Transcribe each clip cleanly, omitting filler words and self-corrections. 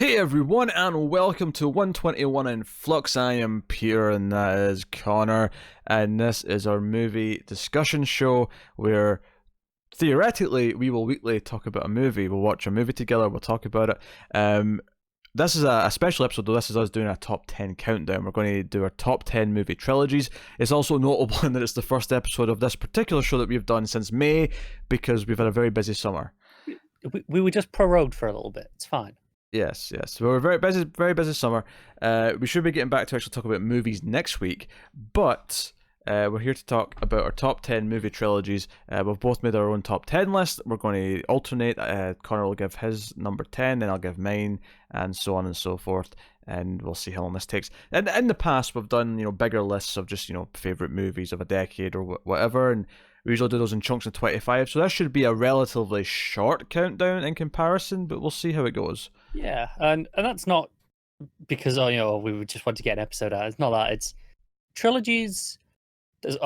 Hey everyone, and welcome to 121 in Flux. I am Peter, and that is Connor, and this is our movie discussion show where theoretically we will weekly talk about a movie. We'll watch a movie together, we'll talk about it. This is a special episode, though. This is us doing a top 10 countdown. We're going to do our top 10 movie trilogies. It's also notable in that it's the first episode of this particular show that we've done since May because we've had a very busy summer. We were just prorogued for a little bit. It's fine. Yes. We're very busy summer. We should be getting back to actually talk about movies next week, but we're here to talk about our top 10 movie trilogies. We've both made our own top 10 list. We're going to alternate. Connor will give his number 10, then I'll give mine, and so on and so forth. And we'll see how long this takes. And in the past, we've done bigger lists of just favorite movies of a decade or whatever, and we usually do those in chunks of 25. So this should be a relatively short countdown in comparison, but we'll see how it goes. Yeah, and that's not because we would just want to get an episode out. It's not that. It's trilogies. There's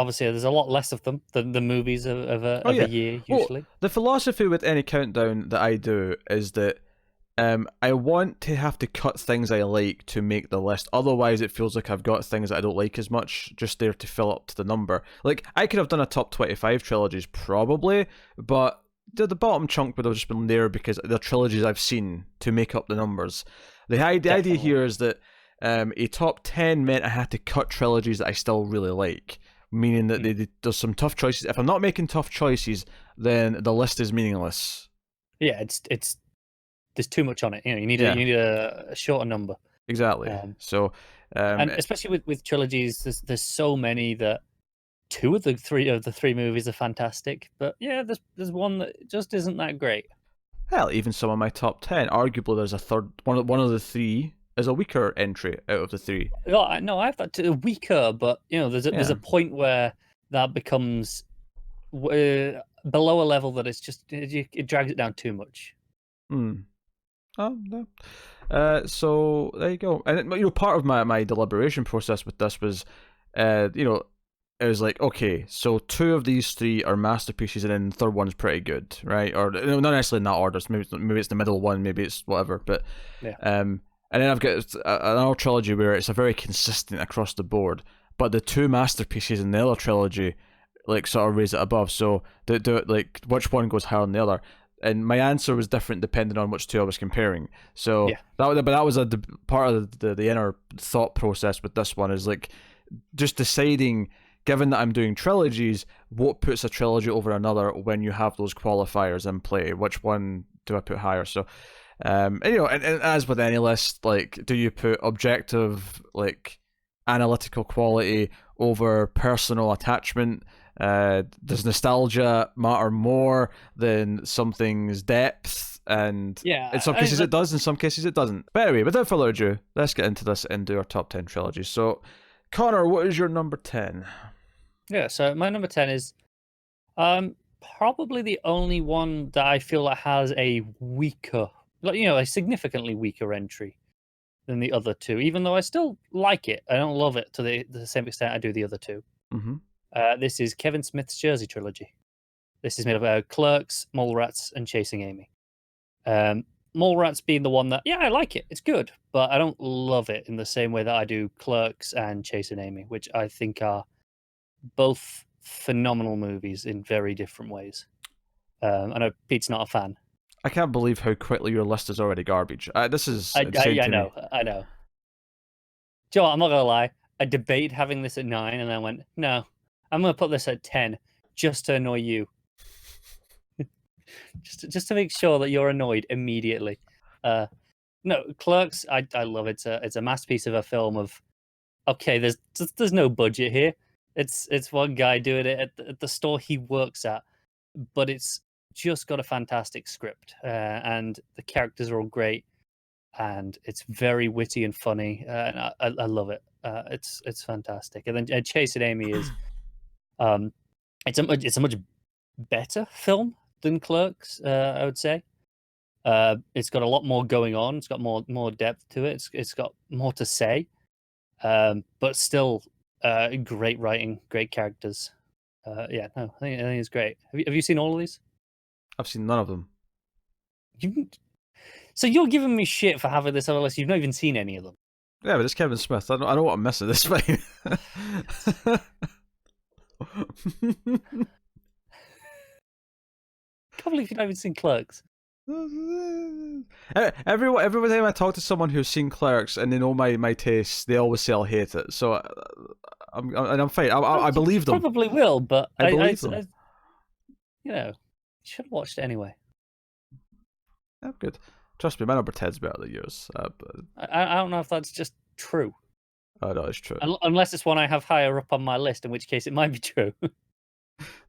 a lot less of them than the movies of a year usually. Well, the philosophy with any countdown that I do is that I want to have to cut things I like to make the list. Otherwise, it feels like I've got things that I don't like as much just there to fill up to the number. Like, I could have done a top 25 trilogies probably, but the bottom chunk would have just been there because they're trilogies I've seen to make up the numbers. The idea here is that a top 10 meant I had to cut trilogies that I still really like, meaning that there's some tough choices. If I'm not making tough choices, then the list is meaningless. Yeah, it's there's too much on it. You need a shorter number. Exactly. And especially with trilogies, there's so many that two of the three movies are fantastic, but yeah, there's one that just isn't that great. Hell, even some of my top 10. Arguably, there's a third one of the three is a weaker entry out of the three. No, I have that too, weaker, but there's a point where that becomes below a level that it's just it drags it down too much. Oh no. So there you go. And part of my deliberation process with this was, it was like, okay, so two of these three are masterpieces, and then the third one's pretty good, right? Or not necessarily in that order. So maybe it's the middle one, maybe it's whatever. But yeah. And then I've got another trilogy where it's a very consistent across the board, but the two masterpieces in the other trilogy, like, sort of raise it above. So do it like which one goes higher than the other. And my answer was different depending on which two I was comparing. So yeah. that was a part of the inner thought process with this one is like just deciding, given that I'm doing trilogies, what puts a trilogy over another when you have those qualifiers in play? Which one do I put higher? So, and as with any list, like, do you put objective, like, analytical quality over personal attachment? Does nostalgia matter more than something's depth? And in some cases it does, in some cases it doesn't. But anyway, without further ado, let's get into this and do our top 10 trilogies. So, Connor, what is your number 10? Yeah, so my number 10 is probably the only one that I feel like has a weaker, a significantly weaker entry than the other two, even though I still like it. I don't love it to the same extent I do the other two. Mm-hmm. This is Kevin Smith's Jersey trilogy. This is made of Clerks, Mallrats, and Chasing Amy. Mallrats being the one that, I like it. It's good, but I don't love it in the same way that I do Clerks and Chasing Amy, which I think are both phenomenal movies in very different ways. I know Pete's not a fan. I can't believe how quickly your list is already garbage. This is insane to me. I know. Joe, I'm not gonna lie. I debated having this at 9, and I went, no, I'm gonna put this at 10 just to annoy you. just to make sure that you're annoyed immediately. No, Clerks, I love it. It's a masterpiece of a film of, okay, there's no budget here. It's one guy doing it at the store he works at, but it's just got a fantastic script, and the characters are all great, and it's very witty and funny, and I love it. It's fantastic. And then Chasing Amy is, it's a much better film than Clerks, I would say. It's got a lot more going on. It's got more depth to it. It's got more to say, but still. Great writing, great characters. I think it's great. Have you seen all of these? I've seen none of them. So you're giving me shit for having this on a list. You've not even seen any of them. Yeah, but it's Kevin Smith. I know what I'm missing. This fine. Can't believe you've not even seen Clerks. Every time I talk to someone who's seen Clerks and they know my tastes, they always say I'll hate it. So I'm fine. I believe them. Probably will, but I believe them. you know, you should have watched it anyway. Yeah, good. Trust me, my number 10's better than yours. I don't know if that's just true. Oh no, it's true. Unless it's one I have higher up on my list, in which case it might be true.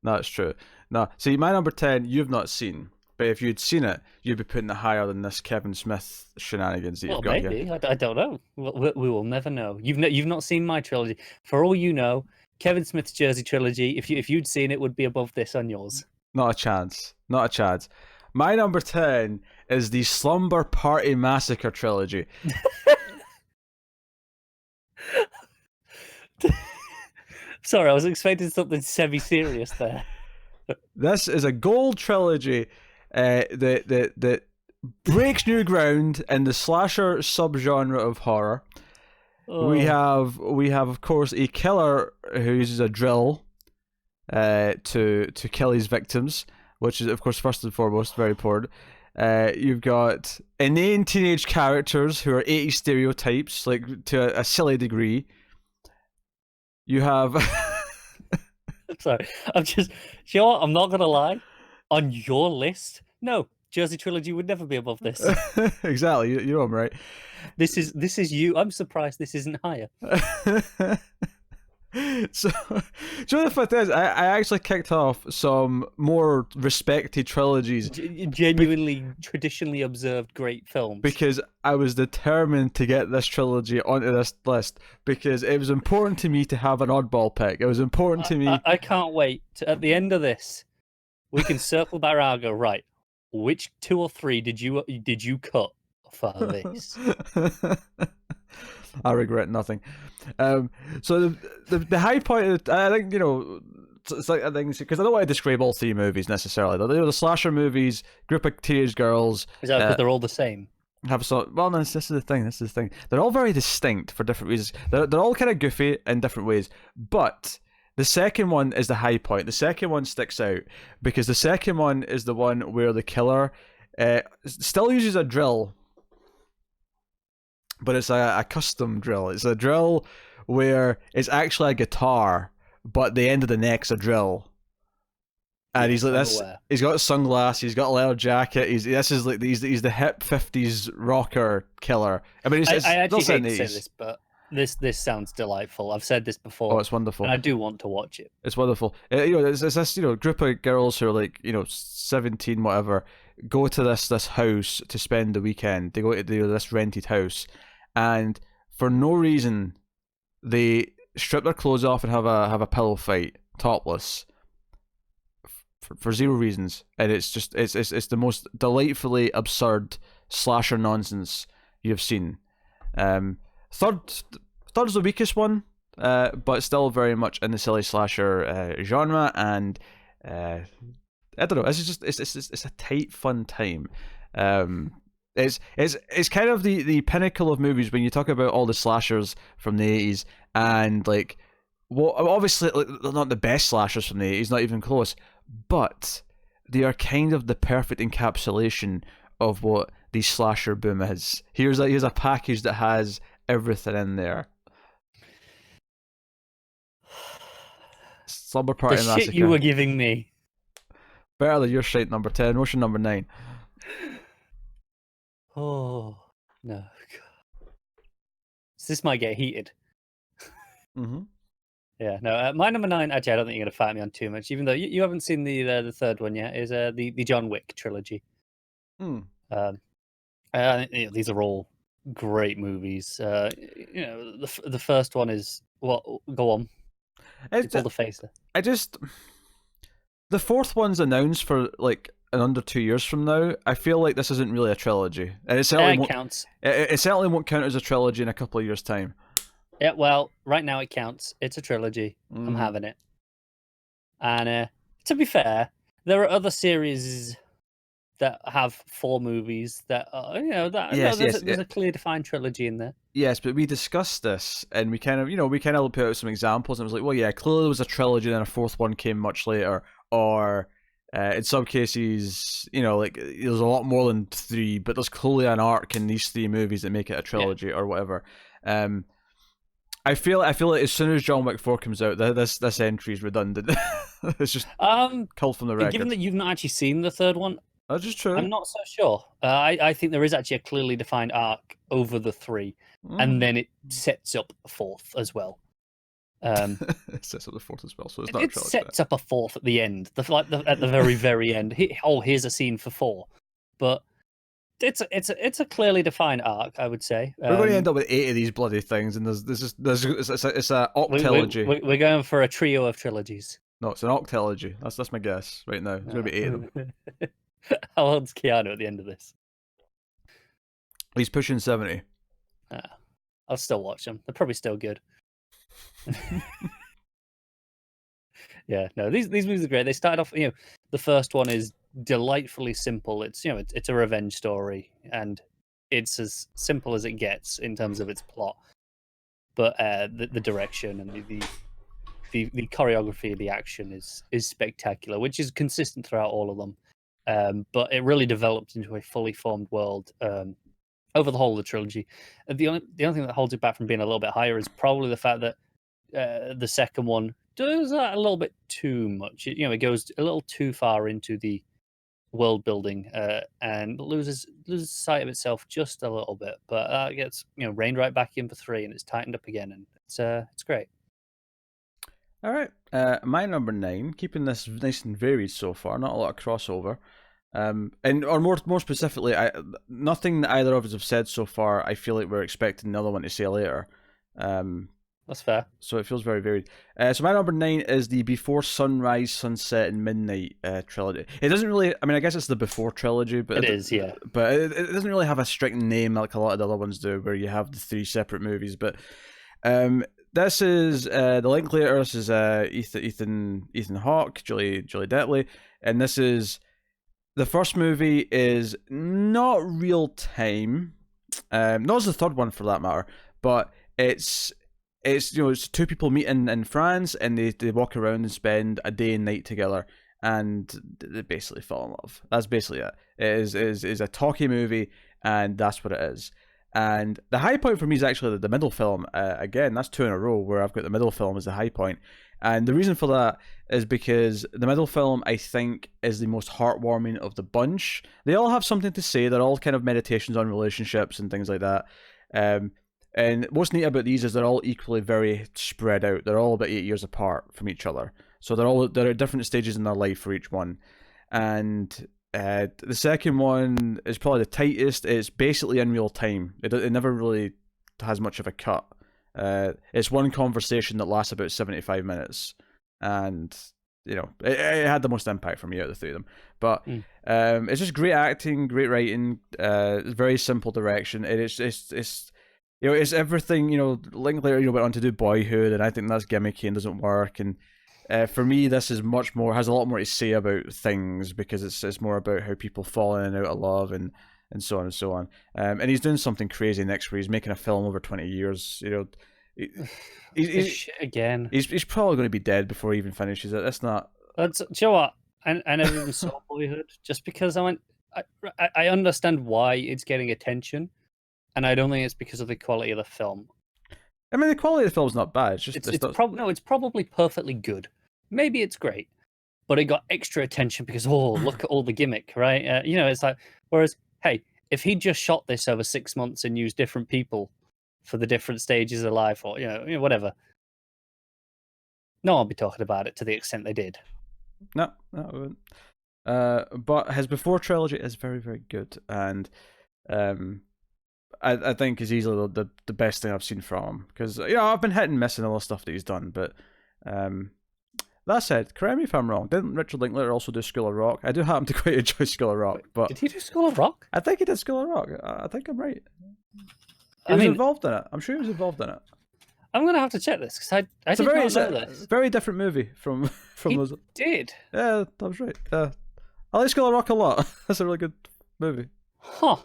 No, it's true. No, see, my number 10 you've not seen. But if you'd seen it, you'd be putting it higher than this Kevin Smith shenanigans that you've got maybe. here. I don't know. We will never know. You've not seen my trilogy. For all you know, Kevin Smith's Jersey trilogy, if you'd seen it, would be above this on yours. Not a chance. Not a chance. My number 10 is the Slumber Party Massacre trilogy. Sorry, I was expecting something semi-serious there. This is a gold trilogy that breaks new ground in the slasher subgenre of horror. Oh. We have of course a killer who uses a drill to kill his victims, which is of course first and foremost very important. You've got inane teenage characters who are 80s stereotypes, like to a silly degree. You have sorry, I'm just, you know what? I'm not gonna lie. On your list, no, Jersey trilogy would never be above this. Exactly, you know I'm right. This is you. I'm surprised this isn't higher. So, do you know the fact is, I actually kicked off some more respected trilogies. Genuinely, traditionally observed great films. Because I was determined to get this trilogy onto this list, because it was important to me to have an oddball pick. It was important to me. I can't wait. At the end of this, we can circle back around and go, right, which 2 or 3 did you cut for this? I regret nothing. So the high point, I think, you know, it's like, I think, because I don't want to describe all 3 movies necessarily. The slasher movies, group of teenage girls. Is that because they're all the same? Have some. Well, no, this is the thing. They're all very distinct for different reasons. They're all kind of goofy in different ways, but the second one is the high point. The second one sticks out because the second one is the one where the killer still uses a drill, but it's a custom drill. It's a drill where it's actually a guitar, but the end of the neck's a drill. And he's like this. He's got sunglasses. He's got a leather jacket. He's the hip 50s rocker killer. I mean, I actually hate to say this, but this sounds delightful. I've said this before. Oh, it's wonderful. And I do want to watch it. It's wonderful. It's this group of girls who are like 17 whatever, go to this house to spend the weekend. They go to this rented house, and for no reason, they strip their clothes off and have a pillow fight, topless. For 0 reasons, and it's the most delightfully absurd slasher nonsense you've seen. Third's the weakest one, but still very much in the silly slasher genre, and I don't know. It's a tight, fun time. It's kind of the pinnacle of movies when you talk about all the slashers from the 80s, and like, well, obviously they're not the best slashers from the 80s, not even close. But they are kind of the perfect encapsulation of what the slasher boom is. Here's a package that has everything in there. Slumber Party Massacre. The shit you were giving me. Better than your shite number 10. What's your number 9? Oh, no. This might get heated. Mm-hmm. Yeah, no. My number 9, actually, I don't think you're going to fight me on too much, even though you haven't seen the third one yet. Is the John Wick trilogy. These are all great movies. The first one is what? Go on. It's all the face there. The fourth one's announced for like in under 2 years from now. I feel like this isn't really a trilogy, and it certainly counts. It certainly won't count as a trilogy in a couple of years' time. Yeah, well, right now it counts. It's a trilogy. I'm having it. And to be fair, there are other series that have 4 movies that are, Yes, yes, there's a clear defined trilogy in there. yes, but we discussed this, and we kind of, put out some examples, and it was like, well, yeah, clearly there was a trilogy, and then a fourth one came much later, or in some cases, like there's a lot more than 3, but there's clearly an arc in these 3 movies that make it a trilogy or whatever. I feel like as soon as John Wick 4 comes out, this entry is redundant. It's just culled from the record. Given that you've not actually seen the third one, that's just true. I'm not so sure. I think there is actually a clearly defined arc over the 3, and then it sets up a 4th as well. It sets up the 4th as well, so it's not. It sets up a 4th at the end, at the very very end. Here's a scene for 4, but it's a clearly defined arc, I would say. We're going to end up with 8 of these bloody things, and it's a octelogy. We're going for a trio of trilogies. No, it's an octelogy. That's my guess right now. There's going to be 8 of them. How old's Keanu at the end of this? He's pushing 70. I'll still watch them. They're probably still good. Yeah, no, these movies are great. They started off, the first one is delightfully simple. It's it's a revenge story, and it's as simple as it gets in terms of its plot. But the direction and the choreography, the action is spectacular, which is consistent throughout all of them. But it really developed into a fully formed world over the whole of the trilogy. The only thing that holds it back from being a little bit higher is probably the fact that the second one does that a little bit too much. It goes a little too far into the world building and loses sight of itself just a little bit. But that gets reined right back in for 3, and it's tightened up again, and it's great. All right, my number 9, keeping this nice and varied so far, not a lot of crossover. Or more specifically, nothing that either of us have said so far. I feel like we're expecting another one to say later. That's fair. So it feels very varied. So my number 9 is the Before Sunrise, Sunset, and Midnight trilogy. It doesn't really. I mean, I guess it's the Before trilogy, but it is, yeah. But it doesn't really have a strict name like a lot of the other ones do, where you have the 3 separate movies. But this is the Linklater. This is Ethan Hawke, Julie Delpy, and this is. The first movie is not real time, not as the third one for that matter, but it's 2 people meeting in France, and they walk around and spend a day and night together, and they basically fall in love. That's basically it. It is a talky movie, and that's what it is. And the high point for me is actually the middle film. Again, that's 2 in a row where I've got the middle film as the high point. And the reason for that is because the middle film, I think, is the most heartwarming of the bunch. They all have something to say. They're all kind of meditations on relationships and things like that. And what's neat about these is they're all equally very spread out. They're all about 8 years apart from each other. So they're at different stages in their life for each one. And the second one is probably the tightest. It's basically in real time. It never really has much of a cut. It's one conversation that lasts about 75 minutes, and it had the most impact for me out of the 3 of them. But it's just great acting, great writing, very simple direction. It's everything. Linklater went on to do Boyhood, and I think that's gimmicky and doesn't work. And for me, this is has a lot more to say about things, because it's more about how people fall in and out of love and so on and so on. And he's doing something crazy next, where he's making a film over 20 years. He's again. He's probably going to be dead before he even finishes it. That's not. Do you know what? I never even saw Boyhood, just because I understand why it's getting attention, and I don't think it's because of the quality of the film. I mean, the quality of the film's not bad. It's just it's probably perfectly good. Maybe it's great, but it got extra attention because look at all the gimmick, right? It's like, whereas, hey, if he just shot this over 6 months and used different people for the different stages of life, or whatever, no one would be talking about it to the extent they did. No, I wouldn't. But his Before trilogy is very, very good, and I think is easily the best thing I've seen from him, because I've been hit and miss in all the stuff that he's done, but that said, correct me if I'm wrong, didn't Richard Linklater also do School of Rock? I do happen to quite enjoy School of Rock, but did he do School of Rock? I think he did School of Rock. I think I'm right. He was involved in it. I'm sure he was involved in it. I'm gonna have to check this, because I didn't know this. Very different movie from he those. Did Yeah, that was right. I like School of Rock a lot. That's a really good movie. Huh.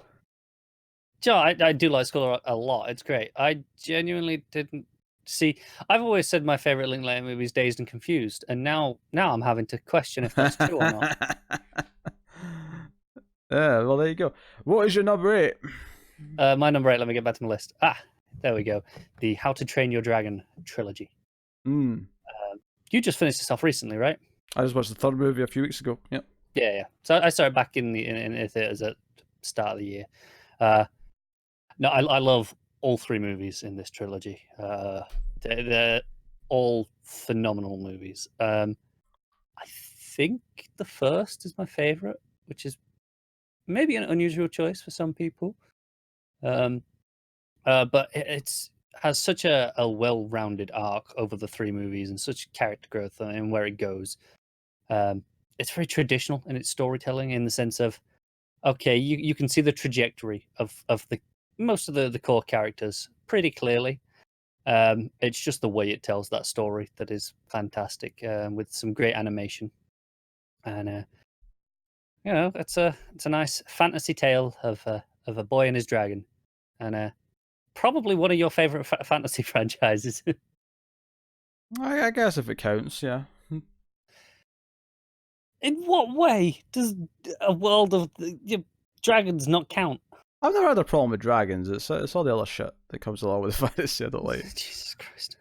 Joe, I do like School of Rock a lot. It's great. I genuinely didn't see. I've always said my favorite Linklater movie is Dazed and Confused, and now I'm having to question if that's true or not. Yeah, well, there you go. What is your number 8? My number 8. Let me get back to my list. There we go. The How to Train Your Dragon trilogy. You just finished this off recently, right? I just watched the third movie a few weeks ago. Yep. Yeah. So I started back in the theaters at the start of the year. No, I love all 3 movies in this trilogy. They're all phenomenal movies. I think the first is my favorite, which is maybe an unusual choice for some people. But it has such a well-rounded arc over the 3 movies and such character growth and where it goes. It's very traditional in its storytelling in the sense of, okay, you can see the trajectory of the most of the core characters pretty clearly. It's just the way it tells that story that is fantastic, with some great animation, and it's a nice fantasy tale of a boy and his dragon, and probably one of your favorite fantasy franchises. I guess if it counts, yeah. In what way does a world of dragons not count? I've never had a problem with dragons. It's all the other shit that comes along with the fantasy I don't like. Jesus Christ.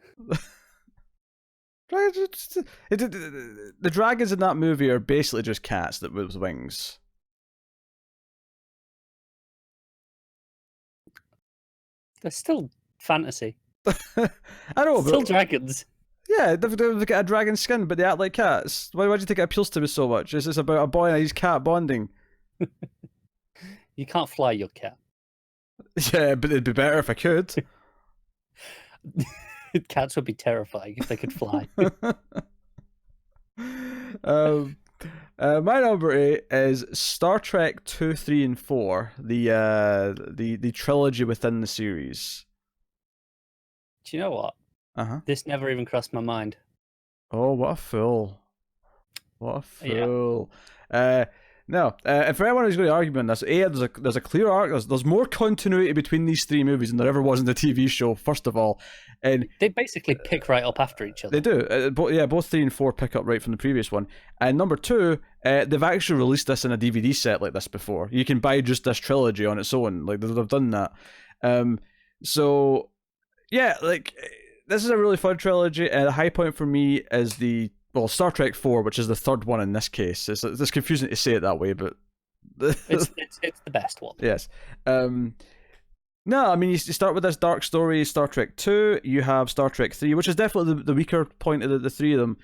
The dragons in that movie are basically just cats that with wings. They're still fantasy. I know, Still but dragons. yeah, they've got a dragon skin, but they act like cats. Why do you think it appeals to me so much? It's about a boy and his cat bonding. You can't fly your cat. Yeah, but it'd be better if I could. Cats would be terrifying if they could fly. My number 8 is Star Trek 2, 3, and 4, the trilogy within the series. Do you know what? This never even crossed my mind. Oh, what a fool! What a fool! Yeah. No, and for anyone who's going to argue on this, there's a clear arc. There's more continuity between these 3 movies than there ever was in the TV show. First of all, and they basically pick right up after each other. They do. Both 3 and 4 pick up right from the previous one. And number 2, they've actually released this in a DVD set like this before. You can buy just this trilogy on its own. Like they've done that. So yeah, like this is a really fun trilogy. The high point for me is Star Trek 4, which is the third one in this case. It's confusing to say it that way, but it's the best one. Yes. No, I mean, you start with this dark story, Star Trek 2, you have Star Trek 3, which is definitely the weaker point of the 3 of them.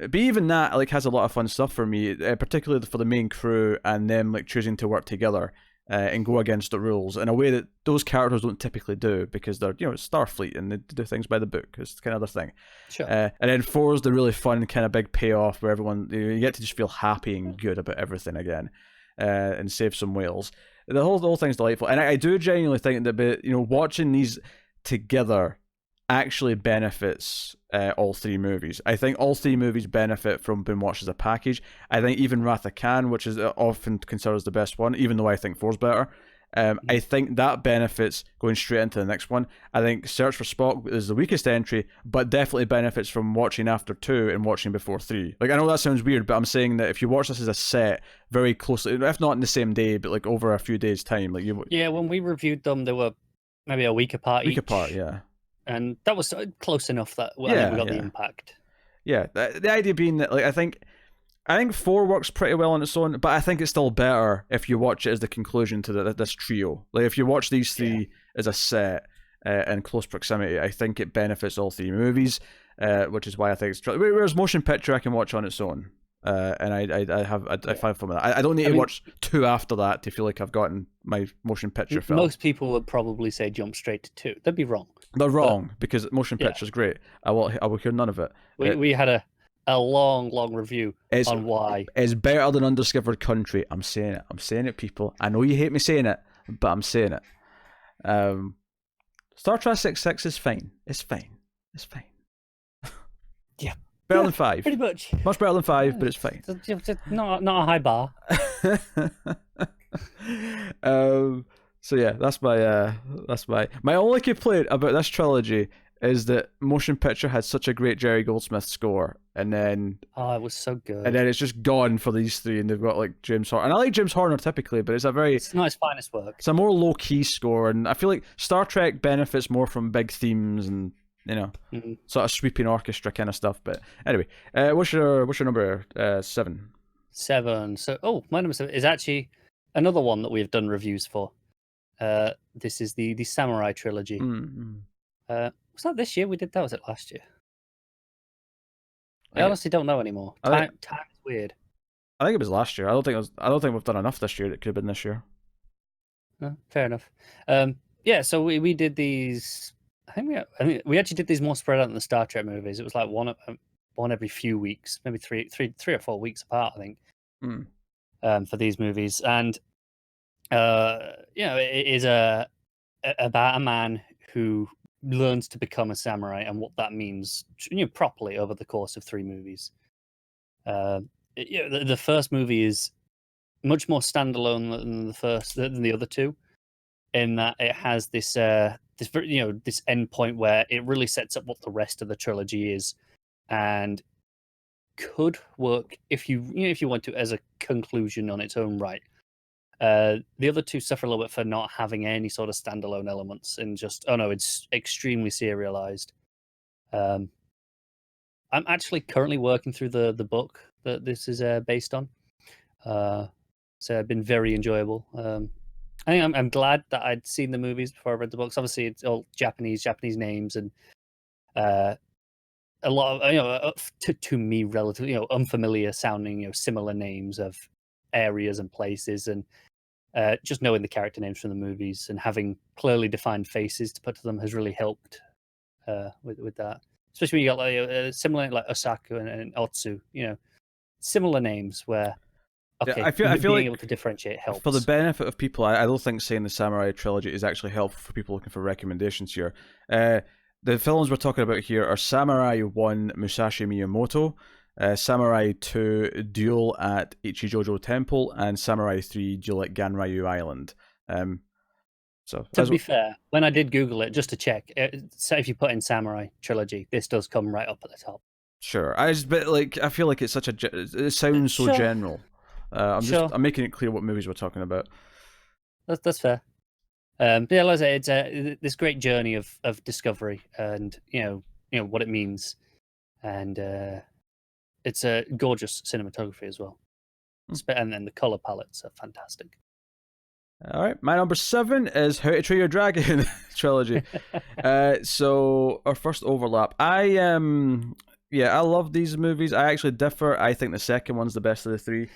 But even that has a lot of fun stuff for me, particularly for the main crew and them choosing to work together and go against the rules in a way that those characters don't typically do because they're Starfleet and they do things by the book. It's kind of their thing. Sure. And then 4 is the really fun kind of big payoff where everyone you get to just feel happy and good about everything again, and save some whales. The whole thing's delightful, and I do genuinely think that watching these together actually benefits all 3 movies. I think all 3 movies benefit from being watched as a package. I think even Wrath of Khan, which is often considered as the best one, even though I think 4's better, I think that benefits going straight into the next one. I think Search for Spock is the weakest entry, but definitely benefits from watching after 2 and watching before 3. I know that sounds weird, but I'm saying that if you watch this as a set very closely, if not in the same day, but over a few days' time, Yeah, when we reviewed them, they were maybe a week apart. Yeah. And that was close enough that we got the impact. Yeah, the idea being that I think 4 works pretty well on its own, but I think it's still better if you watch it as the conclusion to this trio. If you watch these 3 as a set in close proximity, I think it benefits all 3 movies, which is why I think it's... Whereas motion picture I can watch on its own, and I find fun with that. I don't need to watch 2 after that to feel like I've gotten my motion picture film. Most people would probably say jump straight to 2. They'd be wrong. They're wrong, because motion picture is great. I will hear none of it. We had a long review on why. It's better than Undiscovered Country. I'm saying it, people. I know you hate me saying it, but I'm saying it. Star Trek 6 is fine. It's fine. Yeah. better than 5. Pretty much. Much better than 5, but it's fine. Not a high bar. So yeah, that's my only complaint about this trilogy is that motion picture had such a great Jerry Goldsmith score, and then it was so good. and then it's just gone for these three, and they've got like James Horner, and I like James Horner typically, but It's not his finest work. It's a more low key score, and I feel like Star Trek benefits more from big themes and sort of sweeping orchestra kind of stuff. But anyway, what's your number 7? 7. So my number 7 is actually another one that we've done reviews for. This is the Samurai trilogy. Was that this year we did that? Or was it last year? I honestly don't know anymore. Time is weird. I think it was last year. I don't think we've done enough this year. It could have been this year. No, fair enough. Yeah. So we did these. I think we actually did these more spread out than the Star Trek movies. It was like one every few weeks, maybe three or 4 weeks apart. I think. For these movies, and it is about a man who learns to become a samurai and what that means, properly over the course of 3 movies. The first movie is much more standalone than the other 2, in that it has this end point where it really sets up what the rest of the trilogy is, and could work if you want to as a conclusion on its own right. The other 2 suffer a little bit for not having any sort of standalone elements, and just it's extremely serialized. I'm actually currently working through the book that this is based on, so it's been very enjoyable. I think I'm glad that I'd seen the movies before I read the books. Obviously, it's all Japanese names, and a lot of to me relatively unfamiliar sounding similar names of areas and places, and just knowing the character names from the movies and having clearly defined faces to put to them has really helped with that. Especially when you got like similar like Osaka and Otsu, similar names where I feel being like able to differentiate helps. For the benefit of people, I don't think saying the Samurai trilogy is actually helpful for people looking for recommendations here. The films we're talking about here are Samurai 1, Musashi Miyamoto, Samurai 2, Duel at Ichijojo Temple, and Samurai 3, Duel at Ganryu Island. So to be fair, when I did Google it just to check, so if you put in Samurai trilogy, this does come right up at the top. Sure, I feel like it's it sounds so general. I'm making it clear what movies we're talking about. That's fair. But yeah, like I say, it's this great journey of discovery, and what it means, and it's a gorgeous cinematography as well, and then the color palettes are fantastic. All right, my number 7 is How to Train Your Dragon trilogy. So our first overlap. I love these movies. I actually differ. I think the second one's the best of the 3.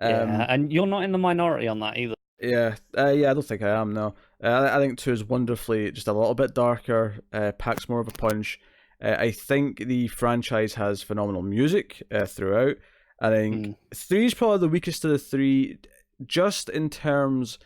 And you're not in the minority on that either. Yeah, I don't think I am. No, I think 2 is wonderfully just a little bit darker, packs more of a punch. I think the franchise has phenomenal music throughout. I think 3 is probably the weakest of the 3, just in terms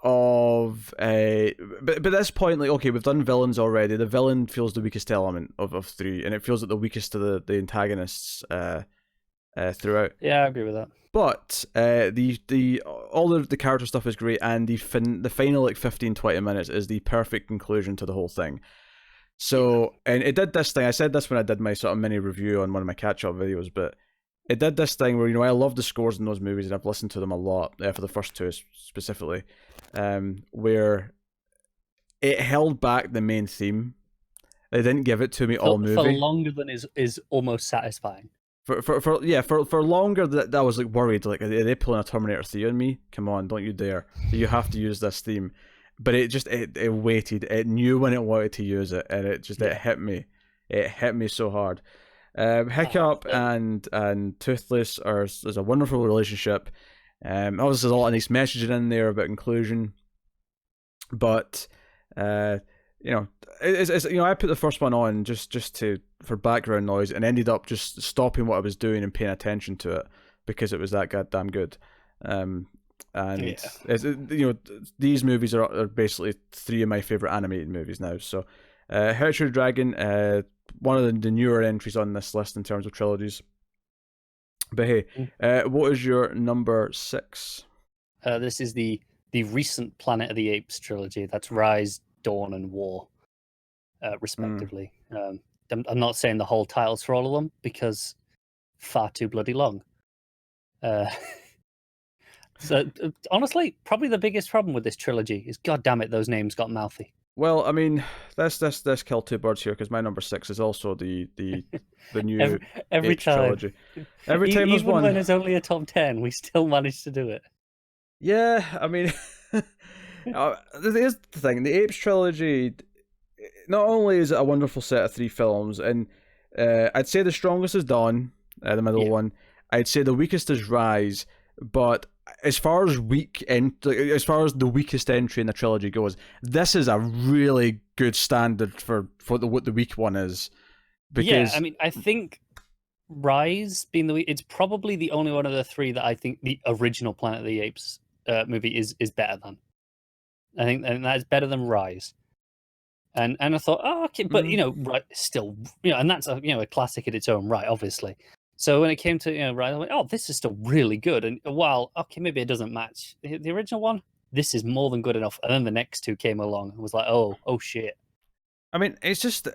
of but at this point, like, okay, we've done villains already. The villain feels the weakest element of 3, and it feels like the weakest of the antagonists throughout. Yeah, I agree with that. But all the character stuff is great, and the final like 15-20 minutes is the perfect conclusion to the whole thing. So, and it did this thing. I said this when I did my sort of mini review on one of my catch-up videos, but it did this thing where I love the scores in those movies, and I've listened to them a lot for the first 2 specifically, where it held back the main theme. They didn't give it to me all movie for longer than is almost satisfying. For longer that I was like worried, like, are they pulling a Terminator 3 on me? Come on, don't you dare! You have to use this theme. But it waited. It knew when it wanted to use it, and it hit me. It hit me so hard. Hiccup and Toothless is a wonderful relationship. Obviously, there's a lot of nice messaging in there about inclusion, but it's I put the first one on just for background noise, and ended up just stopping what I was doing and paying attention to it because it was that goddamn good. These movies are basically 3 of my favorite animated movies now. So, How to Train Your Dragon, one of the newer entries on this list in terms of trilogies. But hey, what is your number 6? This is the recent Planet of the Apes trilogy. That's Rise, Dawn, and War, respectively. I'm not saying the whole titles for all of them because far too bloody long. So honestly, probably the biggest problem with this trilogy is, god damn it, those names got mouthy. Well, I mean, let's kill two birds here, because my number 6 is also the new every Apes time. trilogy. Every time there's even one. when it's only a top 10, we still manage to do it. Yeah, I mean, here's the thing: the Apes trilogy. Not only is it a wonderful set of 3 films, and I'd say the strongest is Dawn, the middle one. I'd say the weakest is Rise, but as far as as far as the weakest entry in the trilogy goes, this is a really good standard for what the weak one is. Because, yeah, I mean, I think Rise being it's probably the only one of the 3 that I think the original Planet of the Apes movie is better than. I think, and that's better than Rise. And I thought, oh, okay, but right, still, and that's a classic in its own right, obviously. So when it came to right, I went, oh, this is still really good. And while okay, maybe it doesn't match the original one, this is more than good enough. And then the next 2 came along and was like, oh shit. I mean, it's just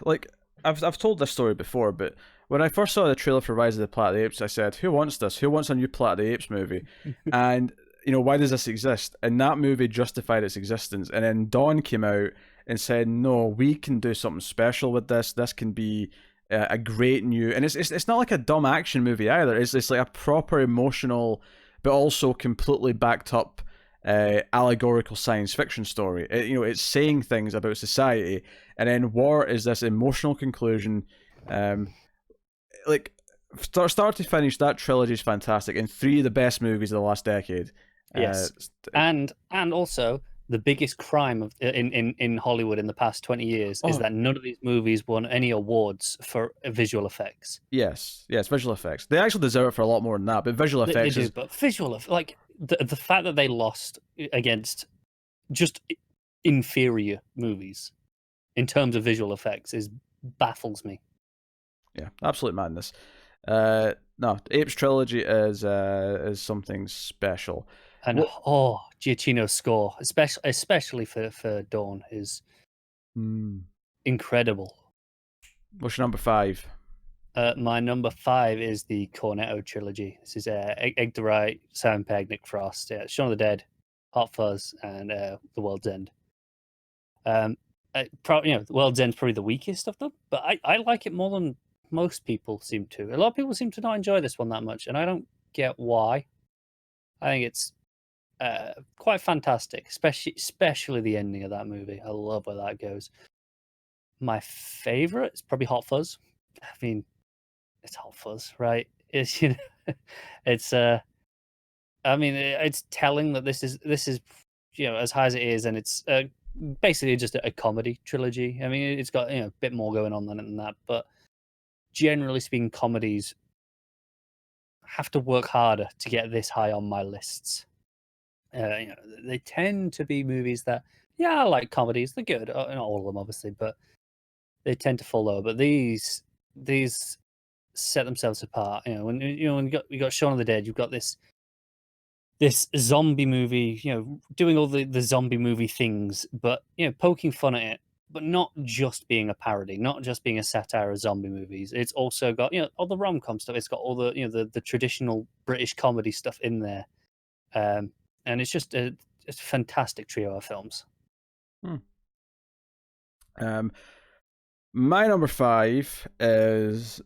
like I've told this story before, but when I first saw the trailer for Rise of the Planet of the Apes, I said, "Who wants this? Who wants a new Planet of the Apes movie?" And why does this exist? And that movie justified its existence. And then Dawn came out and said, "No, we can do something special with this. This can be a great new." And it's not like a dumb action movie either. It's like a proper emotional, but also completely backed up allegorical science fiction story. It's saying things about society, and then War is this emotional conclusion. Like start to finish, that trilogy is fantastic, and 3 of the best movies of the last decade. Yes, and also the biggest crime in Hollywood in the past 20 years is that none of these movies won any awards for visual effects. Yes, visual effects. They actually deserve it for a lot more than that, but visual effects. They do, but like the fact that they lost against just inferior movies in terms of visual effects baffles me. Yeah, absolute madness. No, Apes trilogy is something special. And Giacchino's score, especially for Dawn, is incredible. What's your number 5? My number 5 is the Cornetto trilogy. This is Egg the Right, Simon Pegg, Nick Frost, Shaun of the Dead, Hot Fuzz, and The World's End. The World's End's probably the weakest of them, but I like it more than most people seem to. A lot of people seem to not enjoy this one that much, and I don't get why. I think it's quite fantastic, especially the ending of that movie. I love where that goes. My favorite is probably Hot Fuzz. I mean, it's Hot Fuzz, right? It's it's it's telling that this is as high as it is, and it's basically just a comedy trilogy. I mean, it's got a bit more going on than that, but generally speaking, comedies have to work harder to get this high on my lists. They tend to be movies that, I like comedies. They're good, not all of them, obviously, but they tend to fall lower. But these set themselves apart. When you got Shaun of the Dead, you've got this zombie movie, doing all the zombie movie things, but poking fun at it, but not just being a parody, not just being a satire of zombie movies. It's also got all the rom-com stuff. It's got all the the traditional British comedy stuff in there. And it's just a fantastic trio of films. My number 5 is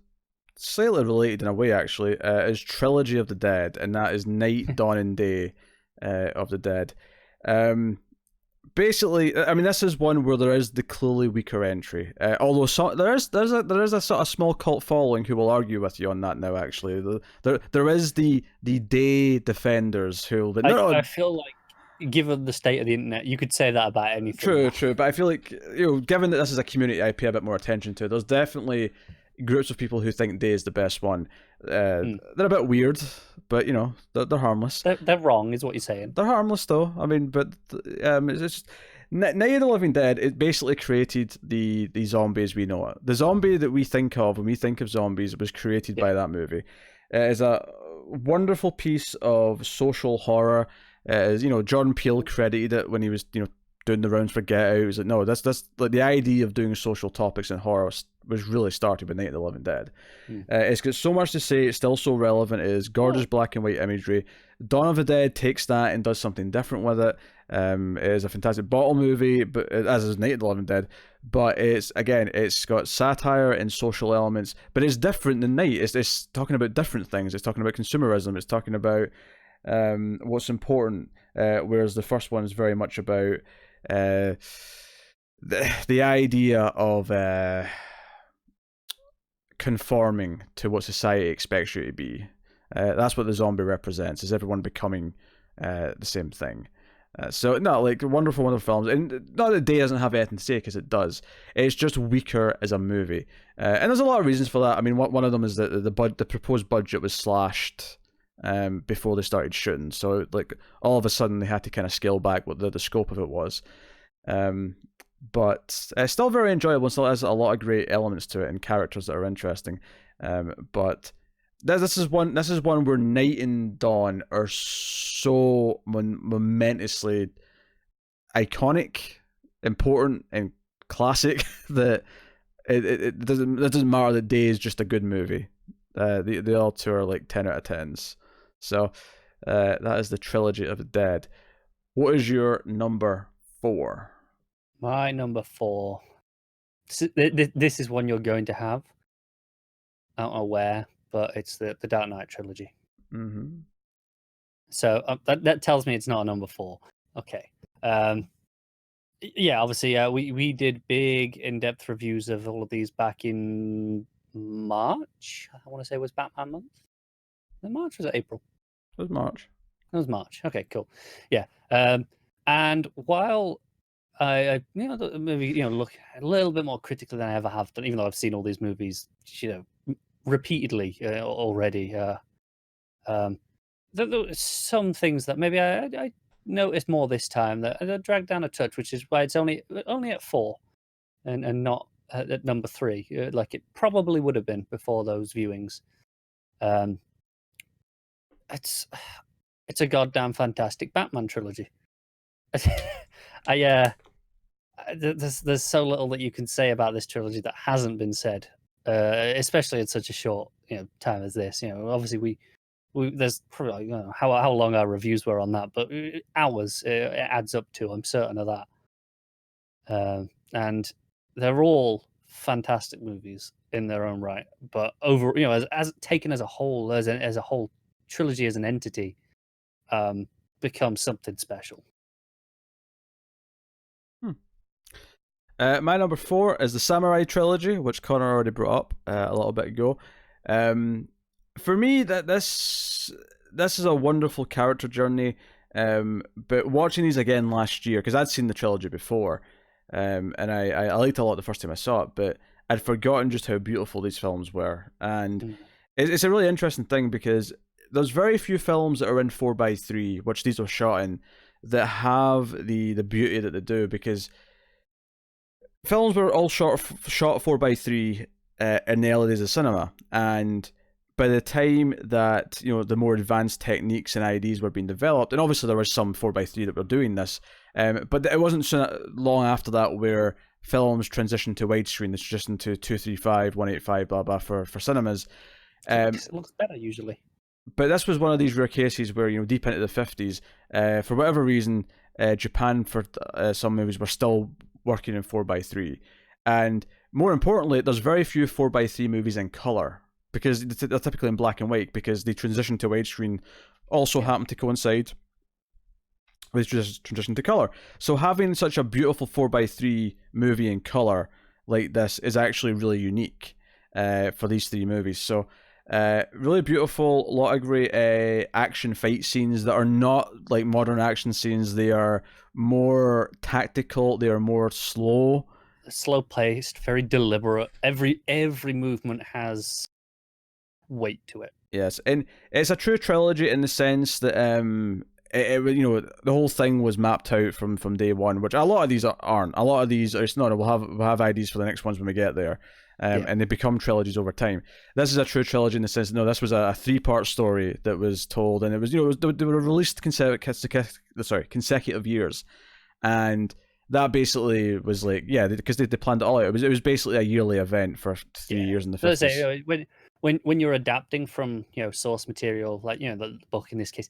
slightly related in a way, actually. Is Trilogy of the Dead, and that is Night, Dawn, and Day of the Dead. Basically, I mean, this is one where there is the clearly weaker entry. Although there is a sort of small cult following who will argue with you on that now. Actually, there is the Day defenders who. I feel like, given the state of the internet, you could say that about anything. True, but I feel like given that this is a community I pay a bit more attention to, there's definitely groups of people who think Day is the best one. They're a bit weird, but they're harmless. They're wrong, is what you're saying. They're harmless though. I mean, but it's just Night of the Living Dead, it basically created the zombies we know. The zombie that we think of when we think of zombies was created Yeah. by that movie. It is a wonderful piece of social horror. As you know, Jordan Peele credited it when he was doing the rounds for Get Out. He was like, no, that's like the idea of doing social topics in horror was really started with Night of the Living Dead. It's got so much to say. It's still so relevant. It is gorgeous black and white imagery. Dawn of the Dead takes that and does something different with it. It is a fantastic bottle movie, but as is Night of the Living Dead. But it's got satire and social elements, but it's different than Night. It's talking about different things. It's talking about consumerism. It's talking about what's important. Whereas the first one is very much about the idea of conforming to what society expects you to be. That's what the zombie represents, is everyone becoming the same thing. So no, like wonderful, wonderful films, and not that Day doesn't have anything to say, because it does. It's just weaker as a movie, and there's a lot of reasons for that. I mean, one of them is that the proposed budget was slashed before they started shooting, so like all of a sudden they had to kind of scale back what the scope of it was. But it's still very enjoyable. Still has a lot of great elements to it and characters that are interesting. But this is one where Night and Dawn are so momentously iconic, important, and classic that it doesn't matter that Day is just a good movie. The all two are like 10 out of 10s. So that is the Trilogy of the Dead. What is your number 4? My number 4. This is one you're going to have. I don't know where, but it's the Dark Knight trilogy. Mm-hmm. So that tells me it's not a number 4. Okay. Yeah, obviously, we did big in-depth reviews of all of these back in March. I want to say it was Batman month. Was it March? Or was it April? It was March. It was March. Okay, cool. Yeah. And while I maybe look a little bit more critically than I ever have done, even though I've seen all these movies, repeatedly already. There were some things that maybe I noticed more this time that I dragged down a touch, which is why it's only at 4, and not at number 3, like it probably would have been before those viewings. It's a goddamn fantastic Batman trilogy. There's so little that you can say about this trilogy that hasn't been said, especially in such a short time as this. Obviously we there's probably, I don't know how long our reviews were on that, but hours it adds up to. I'm certain of that. And they're all fantastic movies in their own right, but over as taken as a whole, as a whole trilogy as an entity, becomes something special. My number 4 is the Samurai trilogy, which Connor already brought up a little bit ago. For me, that this is a wonderful character journey. But watching these again last year, because I'd seen the trilogy before, and I liked it a lot the first time I saw it, but I'd forgotten just how beautiful these films were. And it's a really interesting thing, because there's very few films that are in 4:3, which these were shot in, that have the beauty that they do, because films were all shot 4:3 in the early days of cinema, and by the time that the more advanced techniques and ideas were being developed, and obviously there was some 4:3 that were doing this, but it wasn't so long after that where films transitioned to widescreen. It's just into 235, 185, blah blah for cinemas. It looks better usually. But this was one of these rare cases where deep into the 50s, for whatever reason, Japan for some movies were still working in 4:3, and more importantly, there's very few 4:3 movies in color, because they're typically in black and white, because the transition to widescreen also happened to coincide with transition to color. So having such a beautiful 4:3 movie in color like this is actually really unique for these 3 movies. So really beautiful, a lot of great action fight scenes that are not like modern action scenes. They are more tactical, they are more slow paced, very deliberate. Every movement has weight to it. Yes, and it's a true trilogy in the sense that the whole thing was mapped out from day one, which a lot of these aren't. A lot of these are, it's not. We'll have ideas for the next ones when we get there. And they become trilogies over time. This is a true trilogy in the sense, no, this was a 3-part story that was told, and it was, they were released consecutive years, and that basically was like, because they planned it all out. It was basically a yearly event for 3 years in the 50s. Say, when you're adapting from source material, like the book in this case,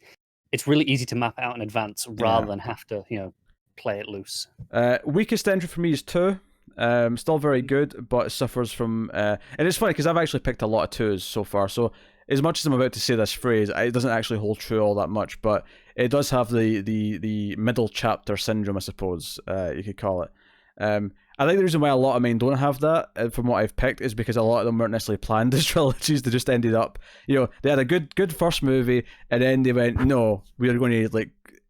it's really easy to map out in advance rather than have to play it loose. Weakest entry for me is 2. Still very good, but it suffers from and it's funny because I've actually picked a lot of 2s so far, so as much as I'm about to say this phrase, it doesn't actually hold true all that much, but it does have the middle chapter syndrome, I suppose you could call it. I think the reason why a lot of mine don't have that, from what I've picked, is because a lot of them weren't necessarily planned as trilogies. They just ended up, they had a good first movie, and then they went, no, we are going to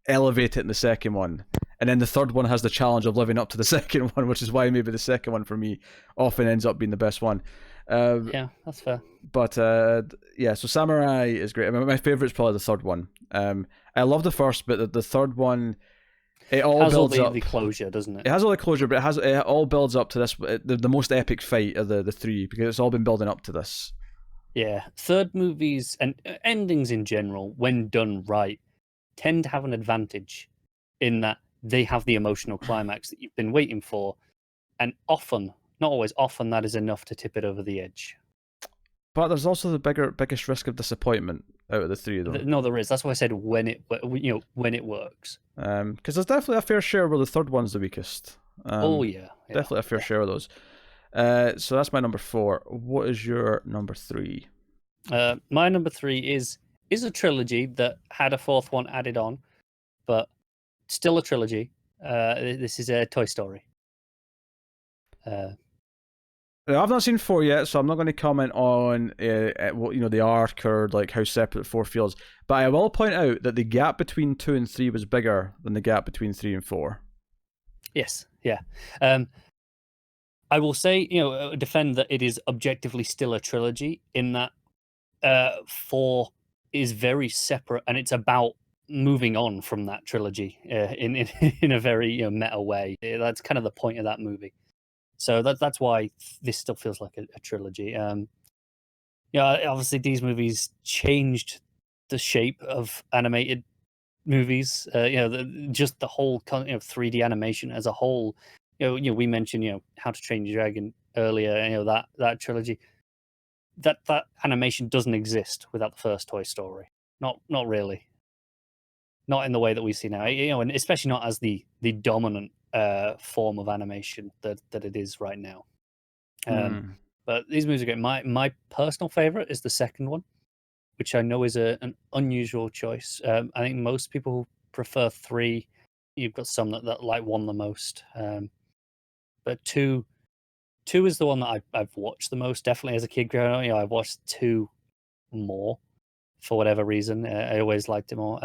elevate it in the second one. And then the third one has the challenge of living up to the second one, which is why maybe the second one for me often ends up being the best one. Yeah, that's fair. But so Samurai is great. I mean, my favorite is probably the third one. I love the first, but the third one, it all builds up. The closure, doesn't it? It has all the closure, but it all builds up to this, the most epic fight of the 3, because it's all been building up to this. Yeah, third movies and endings in general, when done right, tend to have an advantage in that they have the emotional climax that you've been waiting for, and often, not always, often that is enough to tip it over the edge. But there's also the biggest risk of disappointment out of the 3 of them. No, there is. That's why I said when it works. Because there's definitely a fair share where the third one's the weakest. Definitely a fair share of those. So that's my number 4. What is your number 3? My number 3 is a trilogy that had a 4th one added on, but still a trilogy. This is a Toy Story. I've not seen 4 yet, so I'm not going to comment on what the arc or how separate 4 feels. But I will point out that the gap between 2 and 3 was bigger than the gap between 3 and 4. Yes, yeah. I will say, defend that it is objectively still a trilogy in that 4 is very separate, and it's about moving on from that trilogy in a very meta way. That's kind of the point of that movie. So that's why this still feels like a trilogy. Obviously these movies changed the shape of animated movies. Just the whole 3D animation as a whole. We mentioned How to Train Your Dragon earlier. That trilogy. That animation doesn't exist without the first Toy Story. Not really. Not in the way that we see now. And especially not as the dominant form of animation that it is right now. But these movies are great. My personal favorite is the second one, which I know is an unusual choice. I think most people prefer 3. You've got some that like 1 the most, but 2 is the one that I've watched the most. Definitely as a kid growing up, I watched 2 more for whatever reason. I always liked it more.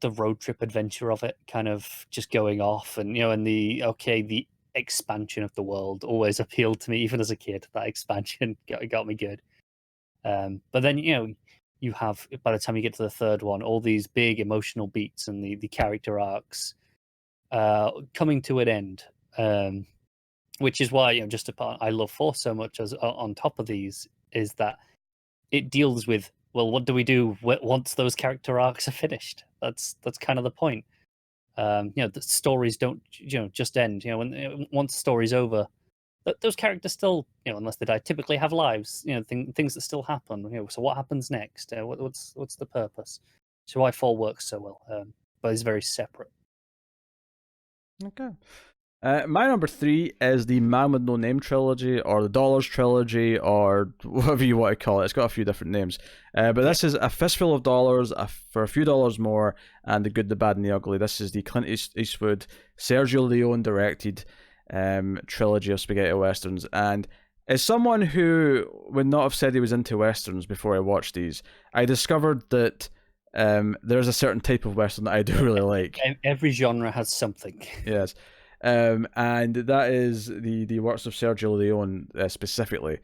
The road trip adventure of it, kind of just going off, and and the expansion of the world always appealed to me, even as a kid. That expansion got me good. But then you have, by the time you get to the third one, all these big emotional beats and the character arcs coming to an end, which is why I love 4 so much. As on top of these, is that it deals with, well, what do we do once those character arcs are finished? That's kind of the point. The stories don't just end. Once the story's over, those characters still, unless they die, typically have lives. Things that still happen. So what happens next? What's the purpose? So why 4 works so well, but it's very separate. Okay. My number 3 is the Man with No Name trilogy, or the Dollars trilogy, or whatever you want to call it. It's got a few different names. But this is A Fistful of Dollars, For a Few Dollars More, and The Good, the Bad, and the Ugly. This is the Clint Eastwood, Sergio Leone directed trilogy of spaghetti westerns. And as someone who would not have said he was into westerns before I watched these, I discovered that there's a certain type of western that I do really like. Every genre has something. Yes. And that is the works of Sergio Leone specifically.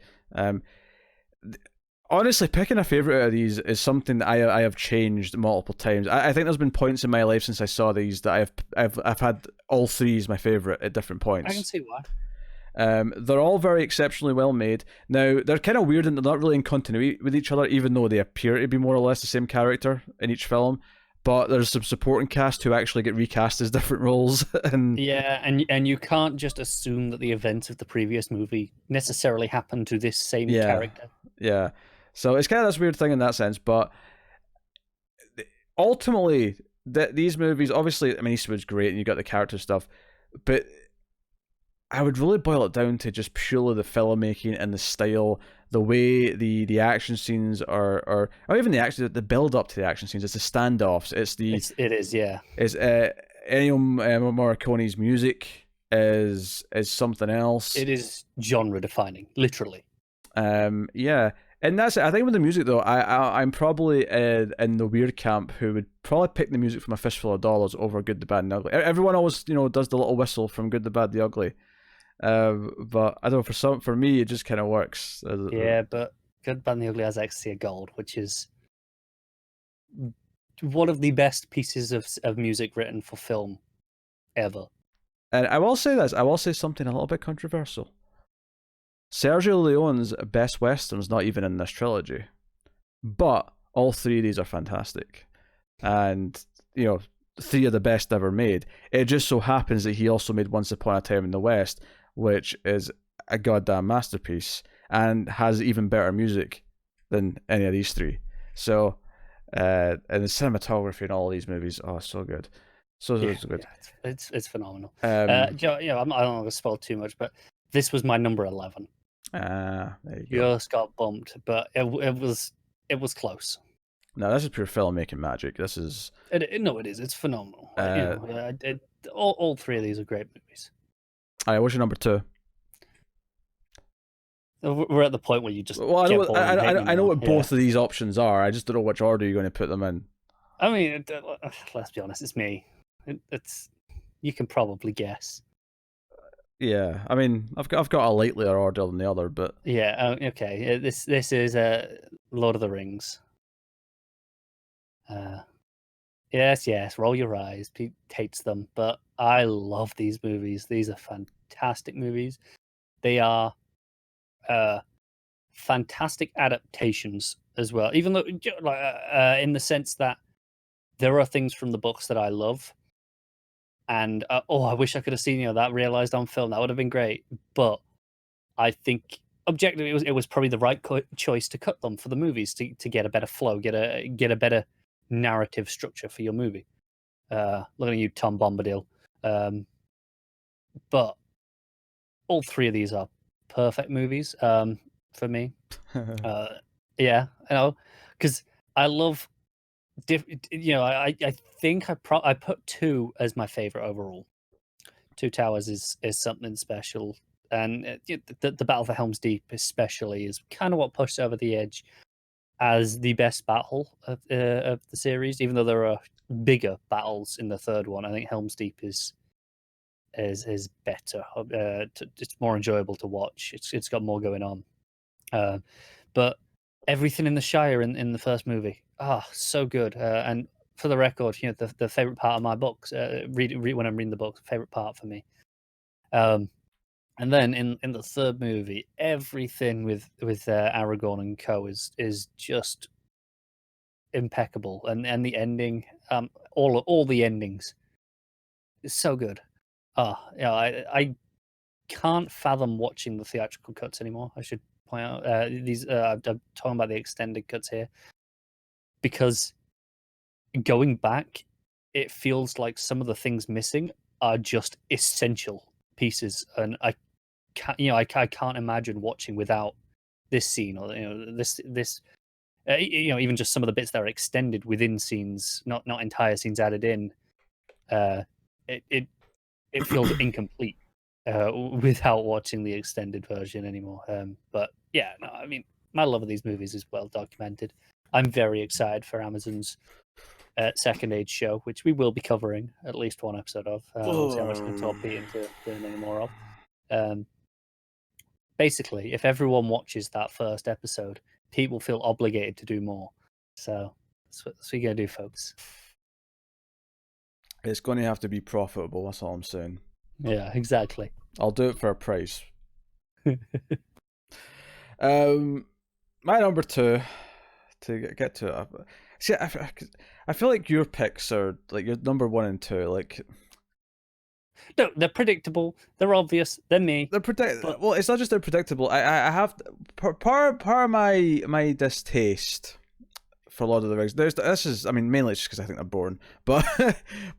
Honestly, picking a favorite out of these is something that I have changed multiple times. I think there's been points in my life since I saw these that I've had all three as my favorite at different I can points. see why. They're all very exceptionally well made. Now they're kind of weird and they're not really in continuity with each other, even though they appear to be more or less the same character in each film. But there's some supporting cast who actually get recast as different roles, and Yeah, and you can't just assume that the events of the previous movie necessarily happen to this same yeah, character. yeah. So it's kind of this weird thing in that sense, but ultimately, these movies, obviously, I mean, Eastwood's great and you got the character stuff, but I would really boil it down to just purely the filmmaking and the style, the way the action scenes are, or even the action, the build up to the action scenes. It's the standoffs. It is, yeah. It's Ennio Morricone's music is something else. It is genre defining, literally. Yeah, and that's it. I think with the music though, I'm probably in the weird camp who would probably pick the music from A Fistful of Dollars over Good, the Bad, and the Ugly. Everyone always does the little whistle from Good, the Bad, the Ugly. But I don't know, for me it just kind of works. Yeah, but Good, Bad, and the Ugly has Ecstasy of Gold, which is one of the best pieces of music written for film ever. And I will say this. I will say something a little bit controversial. Sergio Leone's best western's not even in this trilogy, but all three of these are fantastic, and three of the best ever made. It just so happens that he also made Once Upon a Time in the West, which is a goddamn masterpiece and has even better music than any of these three. So, and the cinematography in all of these movies, oh, so good, so good. Yeah, it's phenomenal. Um, I'm not going to spoil too much, but this was my number 11. there you go. Just got bumped, but it was close. No, this is pure filmmaking magic. This is No, it is. It's phenomenal. All three of these are great movies. All right, what's your number two? We're at the point where you just Well, I know what both yeah. of these options are. I just don't know which order you're going to put them in. I mean, let's be honest. It's me. It's you can probably guess. Yeah, I mean, I've got a lightlier order than the other, but Yeah. Okay. This is Lord of the Rings. Yes. Roll your eyes. Pete hates them, but I love these movies. These are fantastic movies. They are fantastic adaptations as well. Even though, in the sense that there are things from the books that I love, and I wish I could have seen that realized on film. That would have been great. But I think objectively, it was probably the right choice to cut them for the movies to get a better flow, get a better narrative structure for your movie. Looking at you, Tom Bombadil. But all three of these are perfect movies for me. Yeah, because I love. I think I put two as my favorite overall. Two Towers is something special, and the Battle for Helm's Deep especially is kind of what pushed over the edge as the best battle of the series. Even though there are bigger battles in the third one, I think Helm's Deep is better. It's more enjoyable to watch. It's got more going on. But everything in the Shire in the first movie, so good. And for the record, the favorite part of my books, read when I'm reading the book, favorite part for me. And then in the third movie, everything with Aragorn and co is just impeccable, and the ending, all the endings, is so good. I can't fathom watching the theatrical cuts anymore. I should point out these. I'm talking about the extended cuts here because going back, it feels like some of the things missing are just essential pieces, and I can't imagine watching without this scene or this even just some of the bits that are extended within scenes, not entire scenes added in. It feels incomplete without watching the extended version anymore. But yeah, no, I mean, my love of these movies is well documented. I'm very excited for Amazon's Second Age show, which we will be covering at least one episode of. Obviously, I'm just going to talk Pete into doing any more of. Basically, if everyone watches that first episode, people feel obligated to do more. So that's what you gotta do, folks. It's going to have to be profitable. That's all I'm saying. Yeah, exactly. I'll do it for a price. My number two, to get to it. See, I feel like your picks are like your number 1 and 2. Like, no, they're predictable. They're obvious. They're me. But... Well, it's not just they're predictable. I have part of my distaste for Lord of the Rings. This is, I mean, mainly it's just because I think they're boring. But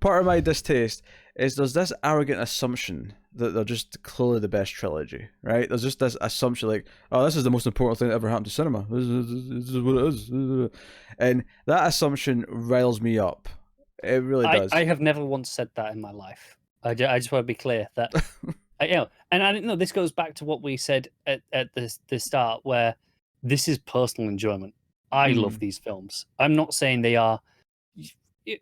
part of my distaste is there's this arrogant assumption that they're just clearly the best trilogy, right? There's just this assumption like, oh, this is the most important thing that ever happened to cinema. This is what it is. And that assumption riles me up. It really does. I have never once said that in my life. I just want to be clear that, and I don't know, this goes back to what we said at the start, where this is personal enjoyment. I love these films. I'm not saying they are, take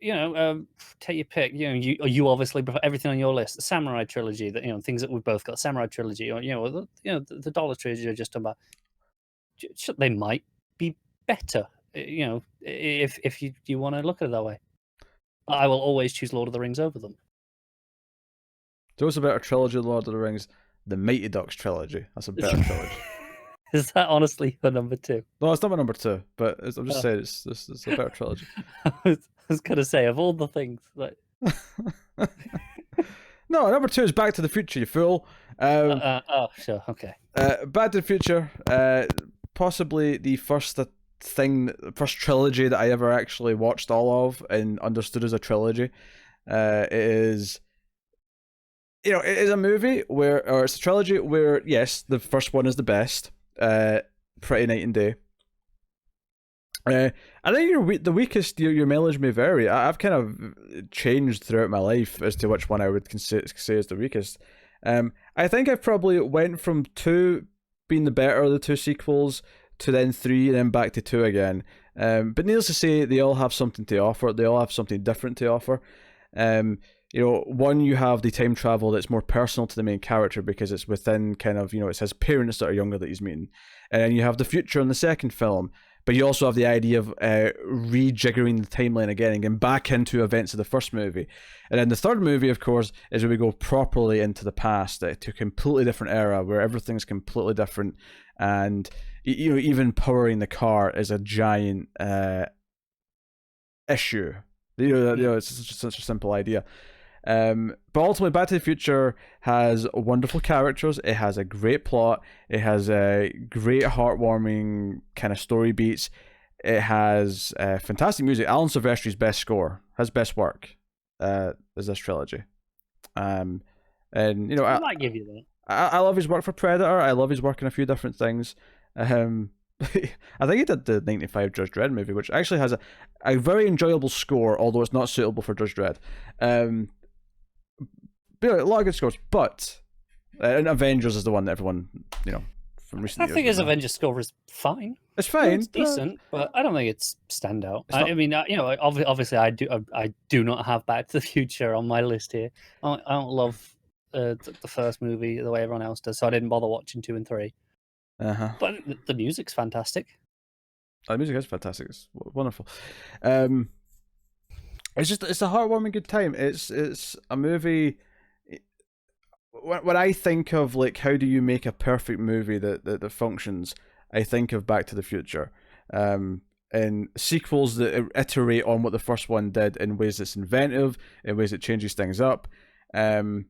your pick. You obviously prefer everything on your list. The Samurai trilogy, that things that we've both got. Samurai trilogy, or the Dollar trilogy you're just talking about. They might be better, if you want to look at it that way. I will always choose Lord of the Rings over them. What's a better trilogy of Lord of the Rings? The Mighty Ducks trilogy. That's a better trilogy. Is that honestly your number 2? No, it's not my number 2, but I'm just saying it's a better trilogy. I was going to say, of all the things, like... No, number 2 is Back to the Future, you fool. Sure, okay. Back to the Future, possibly the first trilogy that I ever actually watched all of and understood as a trilogy. It is... it is a movie or it's a trilogy where, yes, the first one is the best. Pretty night and day. I think the weakest, your mileage may vary. I've kind of changed throughout my life as to which one I would say is the weakest. I think I've probably went from 2 being the better of the 2 sequels to then 3 and then back to 2 again. But needless to say, they all have something to offer. They all have something different to offer. One, you have the time travel that's more personal to the main character because it's within kind of, it's his parents that are younger that he's meeting. And then you have the future in the second film, but you also have the idea of rejiggering the timeline again and getting back into events of the first movie. And then the third movie, of course, is where we go properly into the past to a completely different era where everything's completely different. And, even powering the car is a giant issue. It's such a simple idea. But ultimately, Back to the Future has wonderful characters. It has a great plot. It has a great, heartwarming kind of story beats. It has fantastic music. Alan Silvestri's best score, his best work, is this trilogy. I might give you that. I love his work for Predator. I love his work in a few different things. I think he did the 95 Judge Dredd movie, which actually has a very enjoyable score, although it's not suitable for Judge Dredd. But a lot of good scores. But and Avengers is the one that everyone, from recent years. I think his Avengers score is fine. It's fine. It's decent, but I don't think it's standout. Obviously, I do not have Back to the Future on my list here. I don't love the first movie the way everyone else does, so I didn't bother watching 2 and 3. But the music's fantastic. The music is fantastic. It's wonderful. It's a heartwarming good time. It's a movie. When I think of like how do you make a perfect movie that functions, I think of Back to the Future, and sequels that iterate on what the first one did in ways that's inventive, in ways that changes things up. In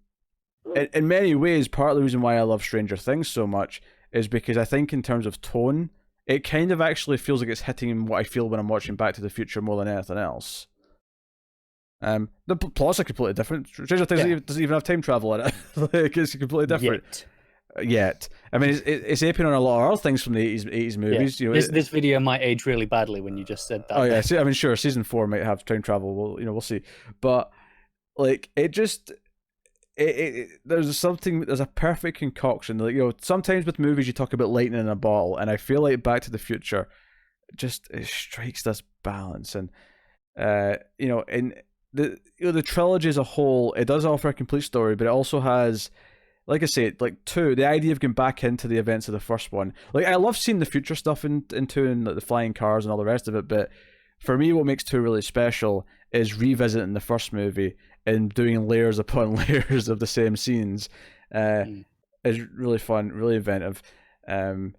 many ways, part of the reason why I love Stranger Things so much is because I think in terms of tone, it kind of actually feels like it's hitting what I feel when I'm watching Back to the Future more than anything else. The plots are completely different. Stranger Things doesn't even have time travel in it. Like, it's completely different. Yet. I mean, it's aping on a lot of other things from the 80s movies. Yeah. This video might age really badly when you just said that. Oh yeah, I mean, sure, season 4 might have time travel. We'll see. But like, it just. There's a perfect concoction. Like, sometimes with movies you talk about lightning in a bottle, and I feel like Back to the Future it strikes this balance. And in the trilogy as a whole, it does offer a complete story, but it also has like I say, like two, the idea of going back into the events of the first one. Like I love seeing the future stuff in two and like, the flying cars and all the rest of it. But for me, what makes two really special is revisiting the first movie and doing layers upon layers of the same scenes. Mm. Is really fun, really inventive. And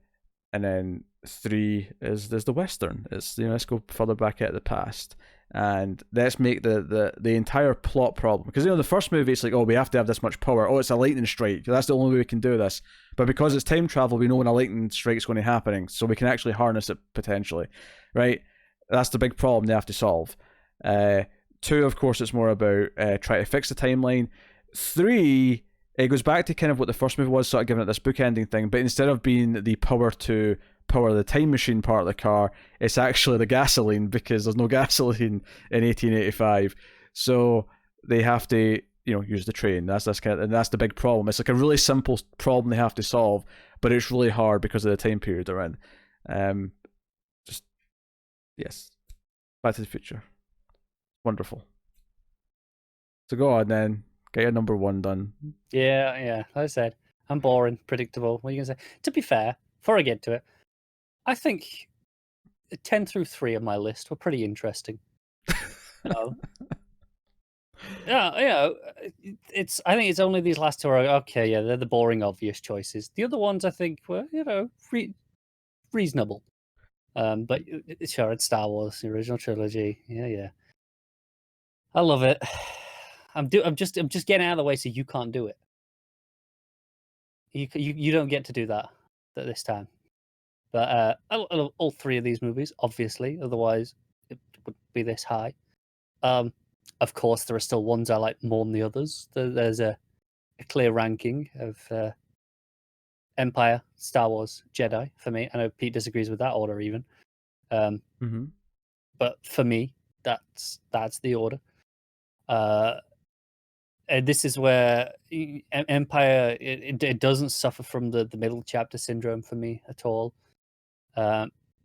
then three is there's the western. It's let's go further back at the past and let's make the entire plot problem, because the first movie it's like, oh, we have to have this much power, oh, it's a lightning strike, that's the only way we can do this. But because it's time travel, we know when a lightning strike is going to happen, so we can actually harness it potentially, right? That's the big problem they have to solve. Two, of course, it's more about trying to fix the timeline. Three, it goes back to kind of what the first movie was, sort of giving it this bookending thing, but instead of being the power to power the time machine part of the car, it's actually the gasoline, because there's no gasoline in 1885. So they have to, use the train. That's and that's the big problem. It's like a really simple problem they have to solve, but it's really hard because of the time period they're in. Just yes, Back to the Future, wonderful. So go on then. Get your number one done. Yeah. Like I said, I'm boring, predictable. What are you going to say? To be fair, before I get to it, I think 10 through 3 of my list were pretty interesting. Yeah, it's. I think it's only these last two are okay. Yeah, they're the boring, obvious choices. The other ones I think were, reasonable. But sure, it's Star Wars, the original trilogy. Yeah. I love it. I'm just getting out of the way so you can't do it. You don't get to do that this time. But I love all three of these movies, obviously. Otherwise, it would be this high. Of course, there are still ones I like more than the others. There's a clear ranking of Empire, Star Wars, Jedi for me. I know Pete disagrees with that order even. But for me, that's the order. And this is where Empire it doesn't suffer from the middle chapter syndrome for me at all.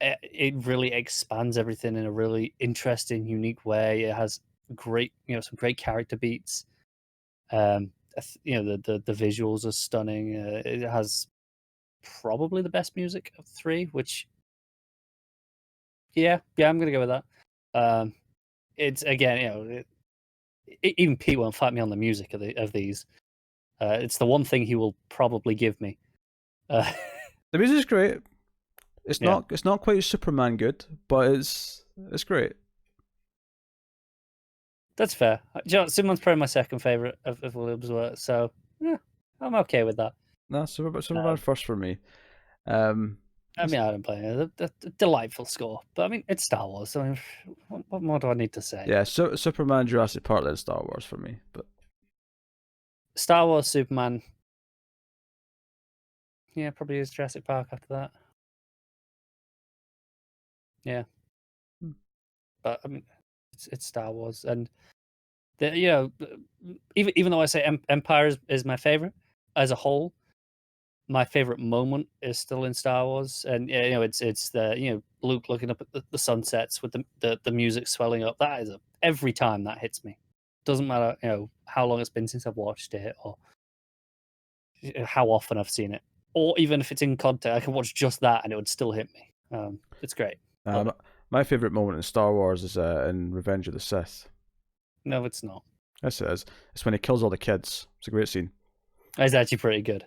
It really expands everything in a really interesting, unique way. It has great, some great character beats. The visuals are stunning. It has probably the best music of three, which yeah, I'm gonna go with that. It's again, even Pete won't fight me on the music of these. It's the one thing he will probably give me. The music's great. It's not quite Superman good, but it's great. That's fair. Superman's probably my second favorite of Williams' work, so yeah, I'm okay with that. No, Superman first for me. I mean, I don't play it. A delightful score, but I mean, it's Star Wars. So I mean, what more do I need to say? Yeah, Superman, Jurassic Park, then Star Wars for me. But Star Wars, Superman. Yeah, probably is Jurassic Park after that. Yeah, but I mean, it's Star Wars, and even though I say Empire is my favorite as a whole, my favorite moment is still in Star Wars, and it's the Luke looking up at the sunsets with the music swelling up. That is every time that hits me. Doesn't matter how long it's been since I've watched it or how often I've seen it, or even if it's in context, I can watch just that and it would still hit me. It's great. My favorite moment in Star Wars is in Revenge of the Sith. No, it's not. Yes, it is. It's when he kills all the kids. It's a great scene. It's actually pretty good.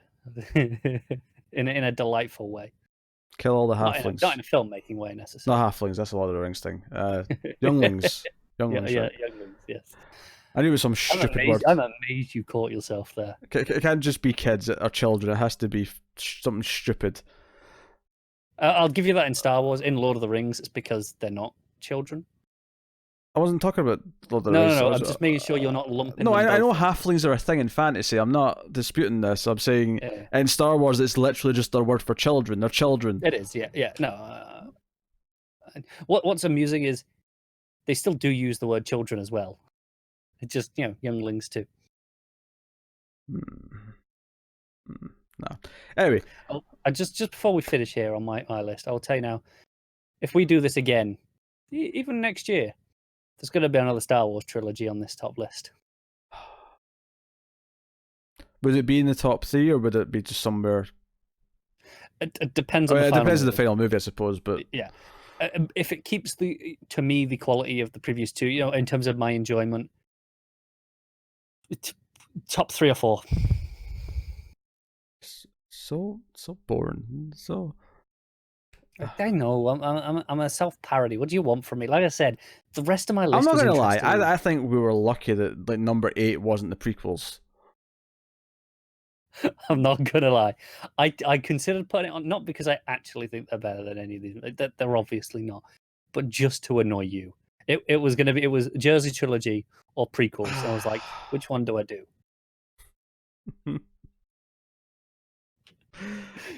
in a delightful way. Kill all the halflings. Not in a filmmaking way necessarily. Not halflings. That's a Lord of the Rings thing. Younglings. Younglings. Yeah, right? younglings. Yes. I knew it was some stupid word. I'm amazed you caught yourself there. It can't just be kids or children. It has to be something stupid. I'll give you that in Star Wars. In Lord of the Rings, it's because they're not children. I wasn't talking about Lord of the Rings. No. I'm just making sure you're not lumping. No, I know halflings are a thing in fantasy. I'm not disputing this. I'm saying in Star Wars, it's literally just their word for children. They're children. It is, yeah. No. What's amusing is they still do use the word children as well. It's just younglings too. No. Anyway, just before we finish here on my list, I'll tell you now, if we do this again, even next year, there's going to be another Star Wars trilogy on this top list. Would it be in the top 3, or would it be just somewhere? It depends I on mean, the it final depends on the movie. final movie, I suppose. But Yeah. If it keeps to me the quality of the previous two, in terms of my enjoyment, top 3 or 4. so boring. So I know I'm a self parody. What do you want from me? Like I said, the rest of my I'm list not was gonna lie. interesting. I think we were lucky that like number 8 wasn't the prequels. I'm not gonna lie. I considered putting it on, not because I actually think they're better than any of these. They're obviously not, but just to annoy you. It was Jersey Trilogy or prequels. And I was like, which one do I do?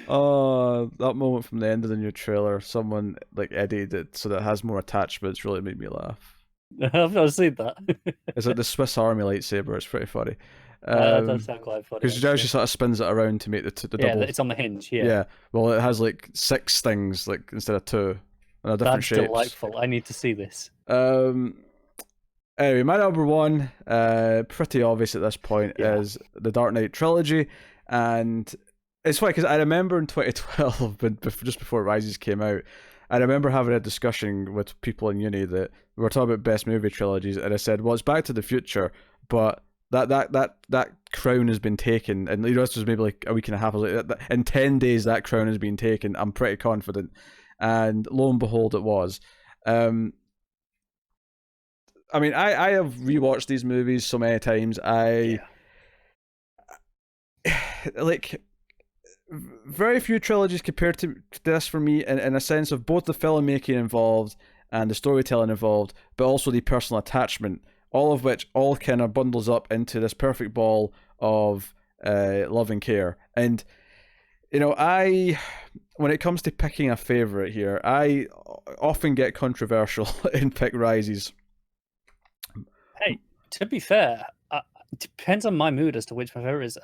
Oh, that moment from the end of the new trailer, someone like edited it so that it has more attachments, really made me laugh. I've not seen that. It's like the Swiss Army lightsaber. It's pretty funny. That does sound quite funny. Because now she Actually. sort of spins it around to make the Yeah, double. it's on the hinge. Yeah, Yeah. Well, it has like 6 things, like instead of 2, and they're different that's shapes. delightful. I need to see this. Anyway, my number 1, pretty obvious at this point, is the Dark Knight trilogy, and it's funny because I remember in 2012, just before Rises came out, I remember having a discussion with people in uni that we were talking about best movie trilogies, and I said, "Well, it's Back to the Future, but that crown has been taken." And this was maybe like a week and a half later. In 10 days, that crown has been taken. I'm pretty confident, and lo and behold, it was. I mean, I have rewatched these movies so many times. Like, very few trilogies compared to this for me, in a sense of both the filmmaking involved and the storytelling involved, but also the personal attachment, all of which all kind of bundles up into this perfect ball of love and care. And when it comes to picking a favorite here, I often get controversial and pick Rises. Hey, to be fair, it depends on my mood as to which my favorite is.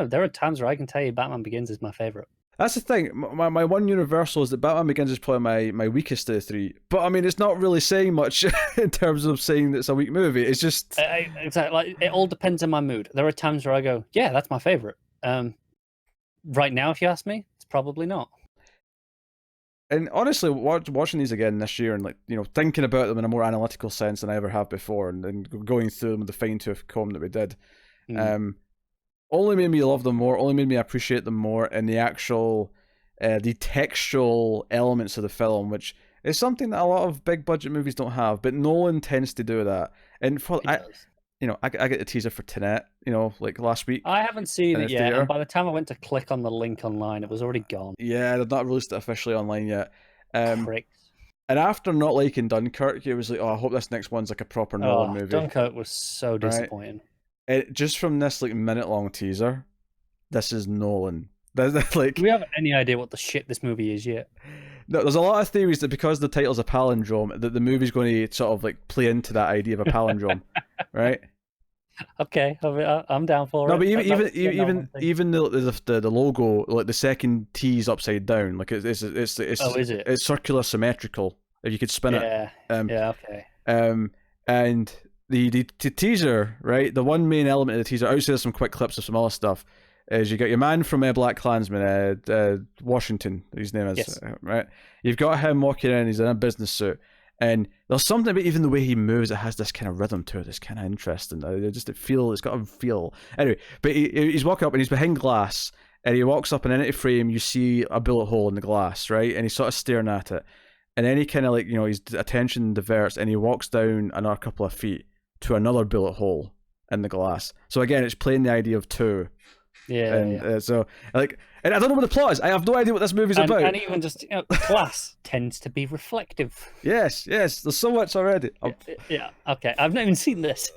There are times where I can tell you Batman Begins is my favorite. That's the thing. My one universal is that Batman Begins is probably my weakest of the 3. But I mean, it's not really saying much in terms of saying that it's a weak movie. It's just exactly. Like, it all depends on my mood. There are times where I go, yeah, that's my favorite. Right now, if you ask me, it's probably not. And honestly, watching these again this year and thinking about them in a more analytical sense than I ever have before, and going through them with the fine-tooth comb that we did, only made me love them more. Only made me appreciate them more in the actual, the textual elements of the film, which is something that a lot of big budget movies don't have. But Nolan tends to do that. And I get the teaser for Tenet, like last week. I haven't seen it yet, and by the time I went to click on the link online, it was already gone. Yeah, they've not released it officially online yet. Pricks. And after not liking Dunkirk, it was like, oh, I hope this next one's like a proper Nolan movie. Dunkirk was so disappointing. Right? Just from this like minute-long teaser, this is Nolan. Like, do we have any idea what the shit this movie is yet? No, there's a lot of theories that because the title's a palindrome, that the movie's going to sort of like play into that idea of a palindrome, right? Okay, I'm down for it. No, but even the logo, like the second T is upside down, like it's oh, is it? It's circular symmetrical. If you could spin it, yeah, okay. And the teaser, right? The one main element of the teaser, outside of some quick clips of some other stuff, is you got your man from Black Klansman, Washington, his name is, yes. Right? You've got him walking in, he's in a business suit, and there's something about even the way he moves, it has this kind of rhythm to it, it's kind of interesting. It's got a feel. Anyway, but he's walking up and he's behind glass, and he walks up and in a frame, you see a bullet hole in the glass, right? And he's sort of staring at it. And then he kind of like, his attention diverts and he walks down another couple of feet to another bullet hole in the glass. So again, it's playing the idea of two. Yeah, and so like, and I don't know what the plot is. I have no idea what this movie's about. And even just glass tends to be reflective. Yes. There's so much already. Yeah. Okay. I've not even seen this.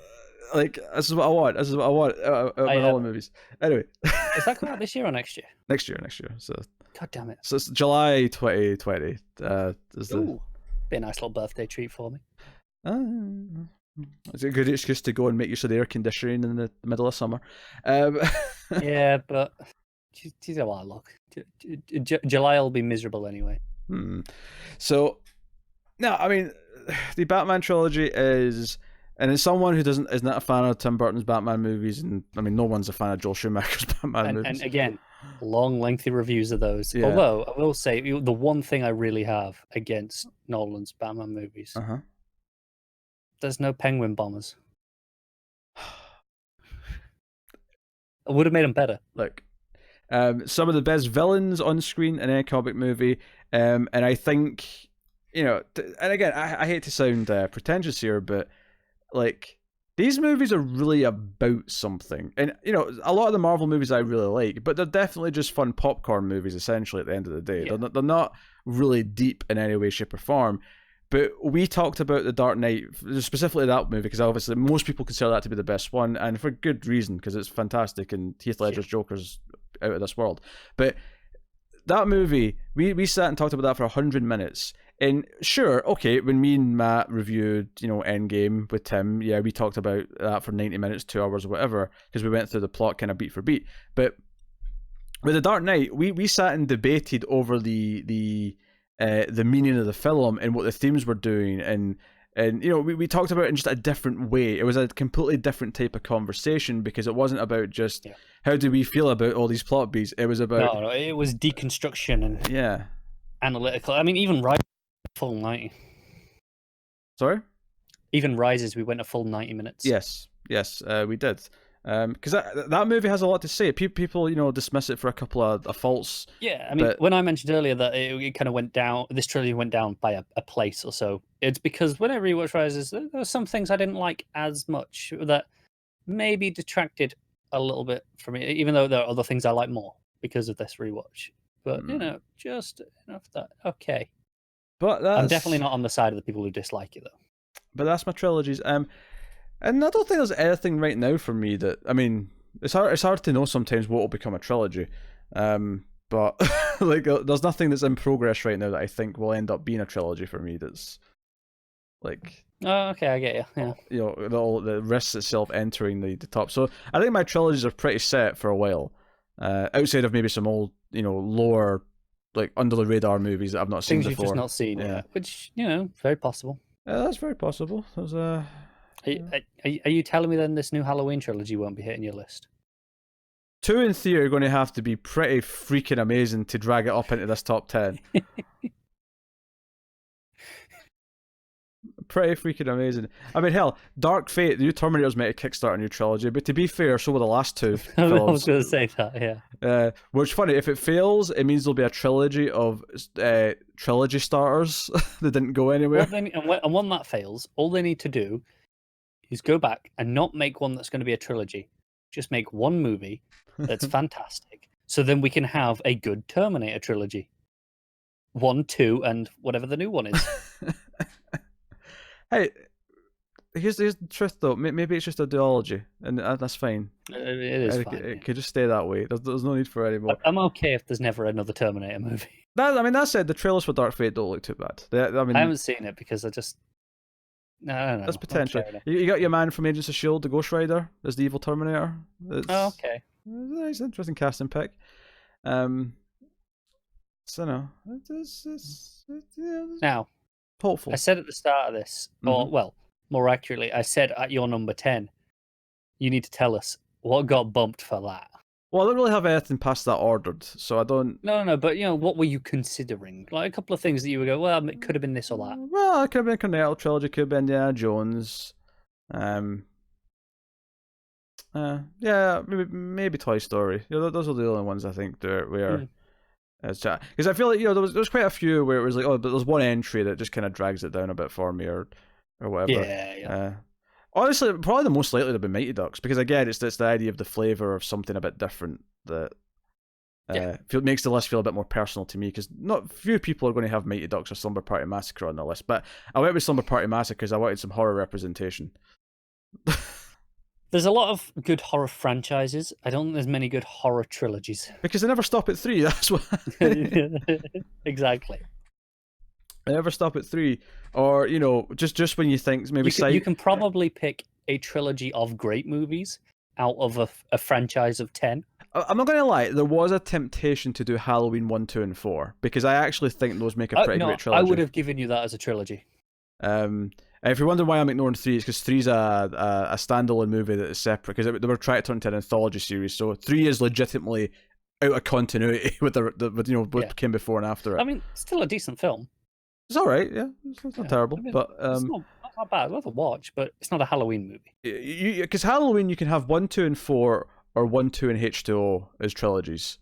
Like, this is what I want. This is what I want out of all movies. Anyway, is that coming out this year or next year? Next year. So. God damn it. So it's July 2020. Ooh, be a nice little birthday treat for me. It's a good excuse to go and make use of the air conditioning in the middle of summer. Yeah, but geez, a while. Look, July will be miserable anyway. So, no, I mean, the Batman trilogy is And as someone who is not a fan of Tim Burton's Batman movies, and I mean, no one's a fan of Joel Schumacher's Batman movies. And again, long, lengthy reviews of those. Yeah. Although I will say, the one thing I really have against Nolan's Batman movies, there's no penguin bombers. I would have made them better. Look, some of the best villains on screen in any comic movie, and I think, and again, I hate to sound pretentious here, but like, these movies are really about something. And a lot of the Marvel movies I really like, but they're definitely just fun popcorn movies essentially at the end of the day. Yeah. They're not really deep in any way, shape, or form. But we talked about The Dark Knight, specifically that movie, because obviously most people consider that to be the best one, and for good reason, because it's fantastic, and Heath Ledger's Joker's out of this world. But that movie, we sat and talked about that for 100 minutes. And sure, okay, when me and Matt reviewed, Endgame with Tim, yeah, we talked about that for 90 minutes, 2 hours, or whatever, because we went through the plot kind of beat for beat. But with The Dark Knight, we sat and debated over the meaning of the film and what the themes were doing, and we talked about it in just a different way. It was a completely different type of conversation, because it wasn't about just how do we feel about all these plot beats. It was about no, it was deconstruction and analytical. I mean, even full 90. Sorry? Even Rises, we went a full 90 minutes. Yes, we did. Because that movie has a lot to say. People, dismiss it for a couple of faults. Yeah, I mean, when I mentioned earlier that it kind of went down, this trilogy went down by a place or so, it's because when I rewatched Rises, there were some things I didn't like as much that maybe detracted a little bit from it, even though there are other things I like more because of this rewatch. But, just enough that, okay. But I'm definitely not on the side of the people who dislike it, though. But that's my trilogies. And I don't think there's anything right now for me that, I mean, it's hard to know sometimes what will become a trilogy. But like, there's nothing that's in progress right now that I think will end up being a trilogy for me. That's like, oh, okay, I get you. Yeah, the risks itself entering the top. So I think my trilogies are pretty set for a while. Outside of maybe some old, lower, like under the radar movies that I've not seen before. Things you've just not seen, yeah. Which very possible. That's very possible. There's Are you telling me then this new Halloween trilogy won't be hitting your list? 2 and 3 are going to have to be pretty freaking amazing to drag it up into this top 10. Pretty freaking amazing. I mean, hell, Dark Fate, the new Terminator's meant to kickstart a new trilogy, but to be fair, so were the last 2 films. I was going to say that, yeah. Which, funny, if it fails, it means there'll be a trilogy of trilogy starters that didn't go anywhere. And when that fails, all they need to do is go back and not make one that's going to be a trilogy. Just make one movie that's fantastic. So then we can have a good Terminator trilogy. 1, 2, and whatever the new one is. Hey, here's the truth though. Maybe it's just a duology, and that's fine. It is fine. It could just stay that way. There's no need for any more. I'm okay if there's never another Terminator movie. That said, the trailers for Dark Fate don't look too bad. I haven't seen it because I don't know. That's potential. You got your man from Agents of S.H.I.E.L.D., the Ghost Rider, as the evil Terminator. Okay. It's an interesting casting pick. So no, it's now. Hopeful. I said at the start of this, or well, more accurately, I said at your number 10, you need to tell us what got bumped for that. Well, I don't really have anything past that ordered, so I don't. No, but what were you considering? Like a couple of things that you would go, well, it could have been this or that. Well, it could have been Cornetto trilogy, could have been Indiana Jones. Yeah, maybe Toy Story. Those are the only ones I think where. Because I feel like there was quite a few where it was like, oh, but there's one entry that just kind of drags it down a bit for me, or whatever. Yeah. Honestly, probably the most likely to be Mighty Ducks, because again, it's the idea of the flavor of something a bit different that makes the list feel a bit more personal to me. Because not few people are going to have Mighty Ducks or Slumber Party Massacre on the list, but I went with Slumber Party Massacre because I wanted some horror representation. There's a lot of good horror franchises. I don't think there's many good horror trilogies. Because they never stop at 3, that's why. Exactly. They never stop at 3. Or, just when you think maybe... You can probably pick a trilogy of great movies out of a franchise of 10. I'm not going to lie, there was a temptation to do Halloween 1, 2, and 4, because I actually think those make a pretty great trilogy. I would have given you that as a trilogy. If you're wondering why I'm ignoring 3, it's because 3's a standalone movie that is separate, because they were trying to turn it into an anthology series. So 3 is legitimately out of continuity with with what came before and after it. I mean, still a decent film. It's all right, yeah. It's not terrible, I mean, but it's not bad. Worth a watch, but it's not a Halloween movie. Because Halloween, you can have 1, 2, and 4, or 1, 2, and H2O as trilogies.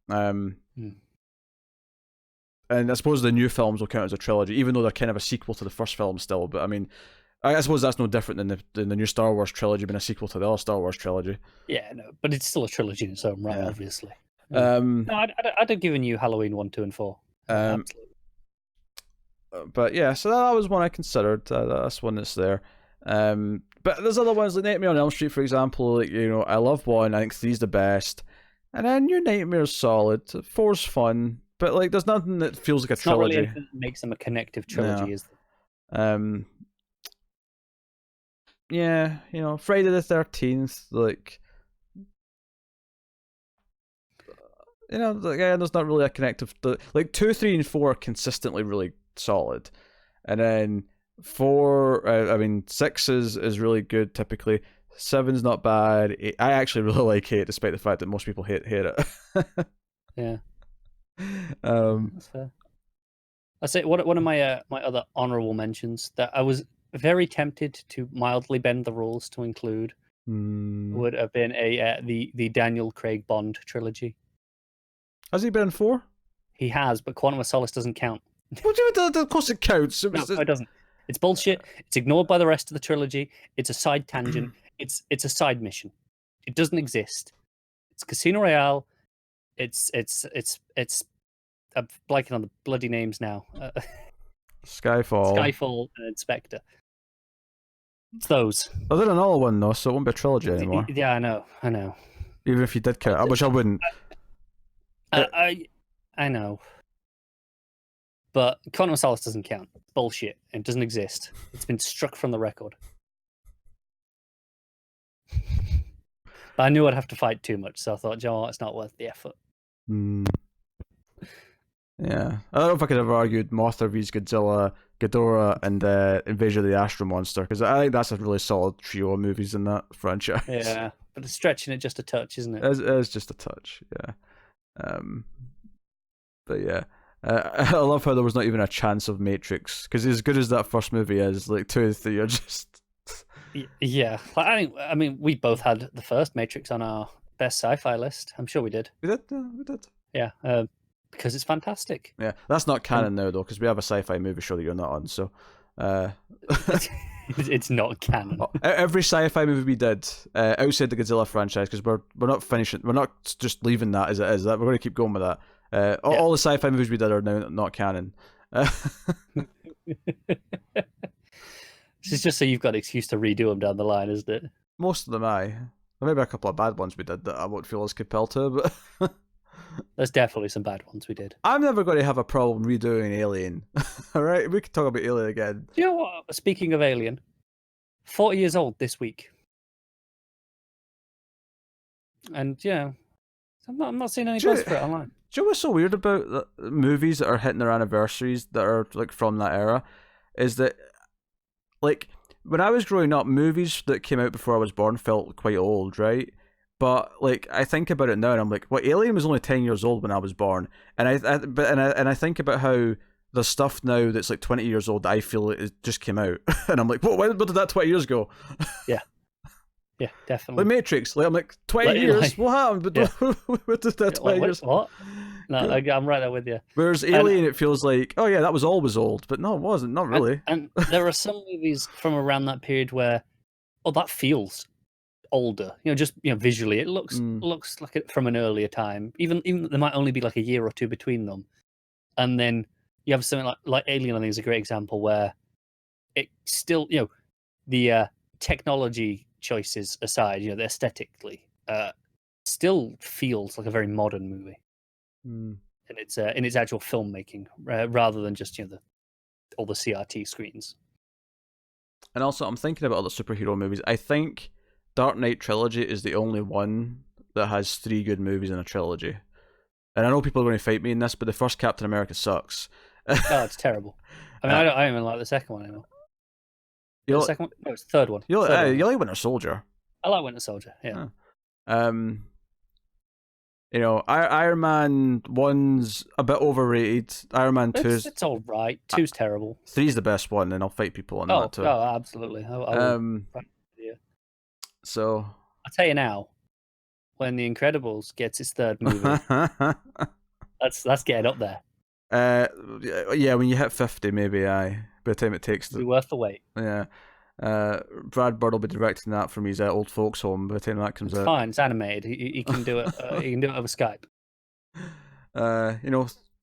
And I suppose the new films will count as a trilogy, even though they're kind of a sequel to the first film still. But I mean, I suppose that's no different than the new Star Wars trilogy being a sequel to the other Star Wars trilogy. Yeah, no, but it's still a trilogy in its own right, obviously. No, I'd have given you Halloween 1, 2, and 4. Absolutely. But yeah, so that was one I considered. That's one that's there. But there's other ones like Nightmare on Elm Street, for example. Like, I love 1. I think 3's the best, and then New Nightmare's solid. 4's fun, but like there's nothing that feels like a trilogy. Not really anything that makes them a connective trilogy, is there? Yeah, Friday the 13th, like. Again, there's not really a connective. Like 2, 3, and 4 are consistently really solid, and then 4. 6 is really good typically. 7's not bad. 8, I actually really like 8, despite the fact that most people hate it. Yeah. That's fair. I say one of my my other honorable mentions that I was very tempted to mildly bend the rules to include would have been the Daniel Craig Bond trilogy. Has he been in 4? He has, but Quantum of Solace doesn't count. Of course it counts. No, it doesn't. It's bullshit. It's ignored by the rest of the trilogy. It's a side tangent. It's a side mission. It doesn't exist. It's Casino Royale. It's I'm blanking on the bloody names now. Skyfall and Inspector. It's those. Oh, they're another one though, so it won't be a trilogy anymore. Yeah, I know. Even if you did count, which I wouldn't. I know. But Quantum of Solace doesn't count. Bullshit. It doesn't exist. It's been struck from the record. But I knew I'd have to fight too much, so I thought, Joe, it's not worth the effort. Yeah. I don't know if I could have argued Mothra vs. Godzilla, Ghidorah, and Invasion of the Astro Monster, because I think that's a really solid trio of movies in that franchise. Yeah, but it's stretching it just a touch, isn't it? It's just a touch, yeah. But yeah. I love how there was not even a chance of Matrix, because as good as that first movie is, like 2 and 3 are just. Yeah, I mean, we both had the first Matrix on our best sci-fi list. I'm sure we did. We did. Yeah, because it's fantastic. Yeah, that's not canon now though, because we have a sci-fi movie show that you're not on. So, it's not canon. Every sci-fi movie we did outside the Godzilla franchise, because we're not finishing. We're not just leaving that as it is. That we're going to keep going with that. All the sci-fi movies we did are now not canon. This is just so you've got an excuse to redo them down the line, isn't it? Most of them, aye. Maybe a couple of bad ones we did that I won't feel as compelled to, but there's definitely some bad ones we did. I'm never going to have a problem redoing Alien. All right, we can talk about Alien again. Do you know what? Speaking of Alien, 40 years old this week, and yeah, I'm not seeing any buzz for it online. Do you know what's so weird about movies that are hitting their anniversaries that are like from that era? Is that like when I was growing up, movies that came out before I was born felt quite old, right? But like I think about it now, and I'm like, well, Alien was only 10 years old when I was born, and I think about how the stuff now that's like 20 years old that I feel it just came out, and I'm like, what did that 20 years ago? Yeah. Yeah, definitely. Like Matrix, like I'm like 20 years. What happened? But what did that 20 years? What? No, I'm right there with you. Whereas Alien, it feels like, oh yeah, that was always old, but no, it wasn't. Not really. And there are some movies from around that period where, that feels older. Just visually, it looks like it from an earlier time. Even there might only be like a year or two between them, and then you have something like Alien. I think is a great example where it still, the technology choices aside, the aesthetically, still feels like a very modern movie. In its actual filmmaking, rather than just all the CRT screens. And also, I'm thinking about other superhero movies. I think Dark Knight Trilogy is the only one that has 3 good movies in a trilogy. And I know people are going to fight me in this, but the first Captain America sucks. Oh, it's terrible. I mean, I don't even like the second one anymore. The You second one? No, it's the third one. you Third one. you like Winter Soldier. I like Winter Soldier. Yeah. Um, Iron Man 1's a bit overrated. Iron Man 2's It's all right. 2's terrible. 3's the best one, and I'll fight people on that too. Oh, absolutely. I will. Yeah. So I'll tell you now, when The Incredibles gets its third movie, that's getting up there. Yeah, when you hit 50, maybe by the time it takes It'll be worth the wait. Yeah. Brad Bird will be directing that from his old folks' home by the time that comes out. Fine, it's animated. He can do it. He can do it over Skype.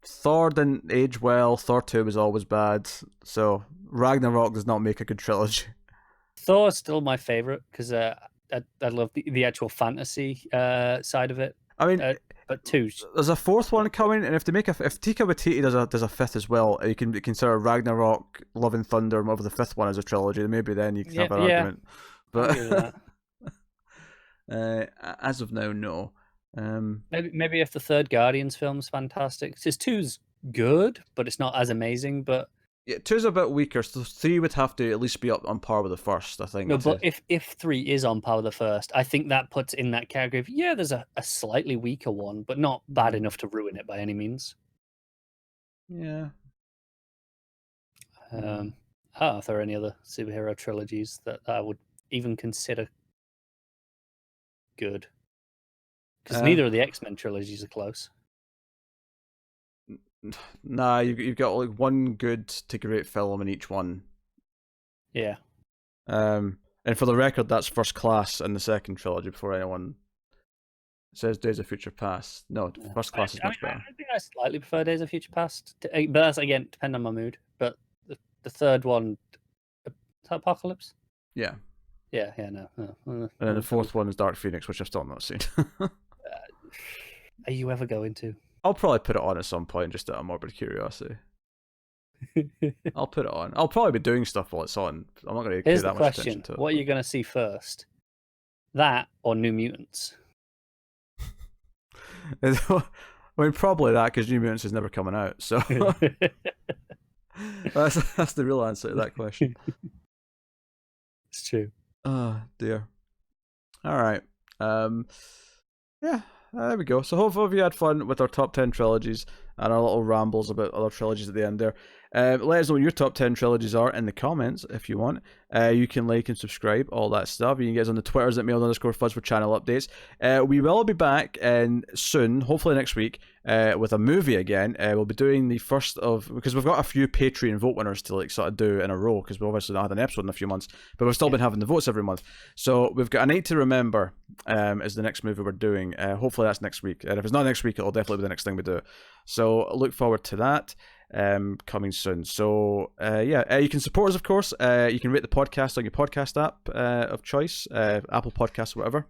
Thor didn't age well. Thor 2 was always bad. So Ragnarok does not make a good trilogy. Thor's still my favorite because I love the actual fantasy side of it. I mean, but 2. There's a fourth one coming, and if Taika Waititi does a fifth as well, you can consider Ragnarok, Love and Thunder, and whatever the fifth one as a trilogy. Maybe then you can have an argument. But as of now, no. Maybe if the third Guardians film's fantastic. Because 2's good, but it's not as amazing. But yeah, 2's a bit weaker, so 3 would have to at least be up on par with the first, I think. No, but if 3 is on par with the first, I think that puts in that category of, yeah, there's a slightly weaker one, but not bad enough to ruin it by any means. Yeah. Are there any other superhero trilogies that I would even consider good? Because neither of the X-Men trilogies are close. Nah, you've got like one good to great film in each one. Yeah. And for the record, that's First Class in the second trilogy before anyone says Days of Future Past. No, yeah. First Class is much better. I think I slightly prefer Days of Future Past, but that's again depending on my mood. But the third one, is that Apocalypse? Yeah. Yeah, no. And then the fourth one is Dark Phoenix, which I've still not seen. Are you ever going to? I'll probably put it on at some point, just out of morbid curiosity. I'll put it on. I'll probably be doing stuff while it's on. I'm not going to pay that much attention to it. What are you going to see first? That or New Mutants? I mean, probably that, because New Mutants is never coming out. So that's the real answer to that question. It's true. Oh dear. All right. Yeah. There we go. So hopefully you had fun with our top 10 trilogies and our little rambles about other trilogies at the end there. Let us know what your top 10 trilogies are in the comments if you want. You can like and subscribe, all that stuff. You can get us on the Twitters at mail_fuzz for channel updates. We will be back soon, hopefully next week, with a movie again. We'll be doing the first of, because we've got a few Patreon vote winners to like sort of do in a row, because we've obviously not had an episode in a few months, but we've still been having the votes every month. So we've got A Night to Remember is the next movie we're doing. Hopefully that's next week. And if it's not next week, it'll definitely be the next thing we do. So look forward to that. Coming soon. So you can support us, of course. You can rate the podcast on your podcast app of choice, Apple Podcasts or whatever.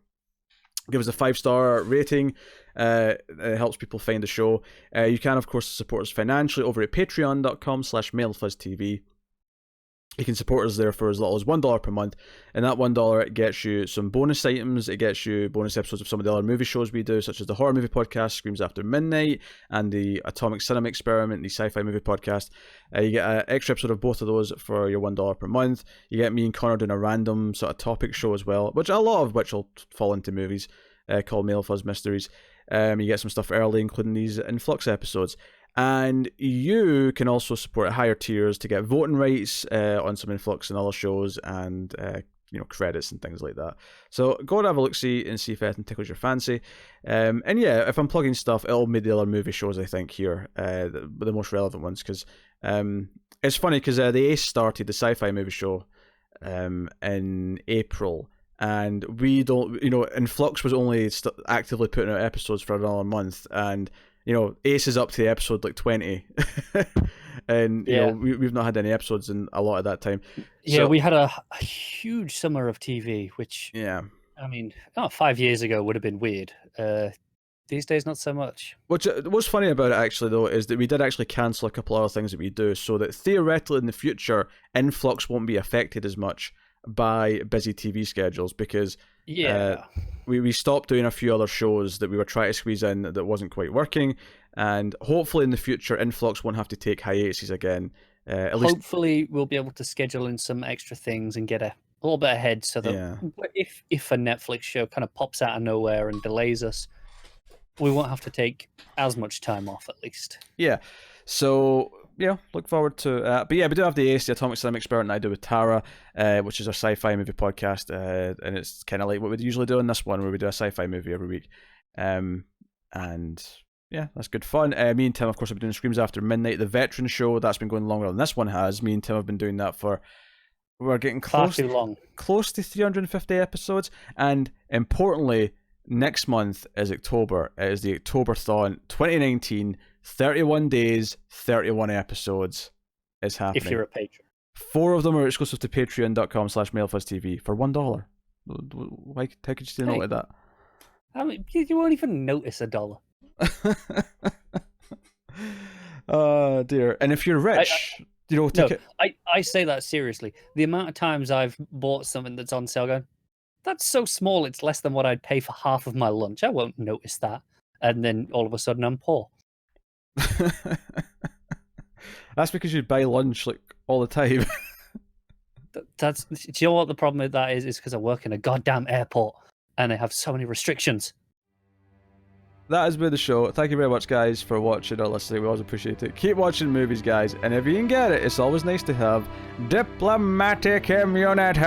Give us a 5-star rating. It helps people find the show. You can, of course, support us financially over at patreon.com/MailFuzzTV. You can support us there for as little as $1 per month, and that $1 gets you some bonus items. It gets you bonus episodes of some of the other movie shows we do, such as the horror movie podcast, Screams After Midnight, and the Atomic Cinema Experiment, the sci-fi movie podcast. You get an extra episode of both of those for your $1 per month. You get me and Connor doing a random sort of topic show as well, which a lot of which will fall into movies, called Mail Fuzz Mysteries. You get some stuff early, including these in Flux episodes. And you can also support at higher tiers to get voting rights on some Influx and other shows, and credits and things like that. So go and have a look-see and see if anything tickles your fancy. And yeah, if I'm plugging stuff, it'll make the other movie shows, I think, here, the most relevant ones, because it's funny because the Ace started the sci-fi movie show in April, and we don't, Influx was only actively putting out episodes for another month, and Ace is up to the episode like 20, and we've not had any episodes in a lot of that time. Yeah, so we had a huge summer of TV, which I mean, 5 years ago would have been weird. These days, not so much. What's funny about it actually though is that we did actually cancel a couple other things that we do, so that theoretically in the future, Influx won't be affected as much by busy TV schedules, because we stopped doing a few other shows that we were trying to squeeze in that wasn't quite working, and hopefully in the future Influx won't have to take hiatuses again, At least, Hopefully, we'll be able to schedule in some extra things and get a little bit ahead, so that yeah. if a Netflix show kind of pops out of nowhere and delays us, we won't have to take as much time off, at least. Yeah. So, yeah, look forward to but yeah, we do have the Ace, the Atomic Cinema Experiment I do with Tara, which is our sci-fi movie podcast, and it's kind of like what we usually do in this one, where we do a sci-fi movie every week. And yeah, that's good fun. Me and Tim, of course, have been doing Screams After Midnight, the veteran show. That's been going longer than this one has. Me and Tim have been doing that for, we're getting Far too long. close to 350 episodes. And importantly, next month is October. It is the Octoberthon 2019, 31 days, 31 episodes is happening. If you're a patron. 4 of them are exclusive to patreon.com/MailFuzzTV for $1. Why, how could you say no like that? I mean, you won't even notice $1. Oh dear. And if you're rich, take it. I say that seriously. The amount of times I've bought something that's on sale going, that's so small, it's less than what I'd pay for half of my lunch. I won't notice that. And then all of a sudden I'm poor. That's because you buy lunch like all the time. Do you know what the problem with that is? It's because I work in a goddamn airport and they have so many restrictions. That has been the show. Thank you very much, guys, for watching or listening. We always appreciate it. Keep watching movies, guys. And if you can get it, it's always nice to have diplomatic immunity.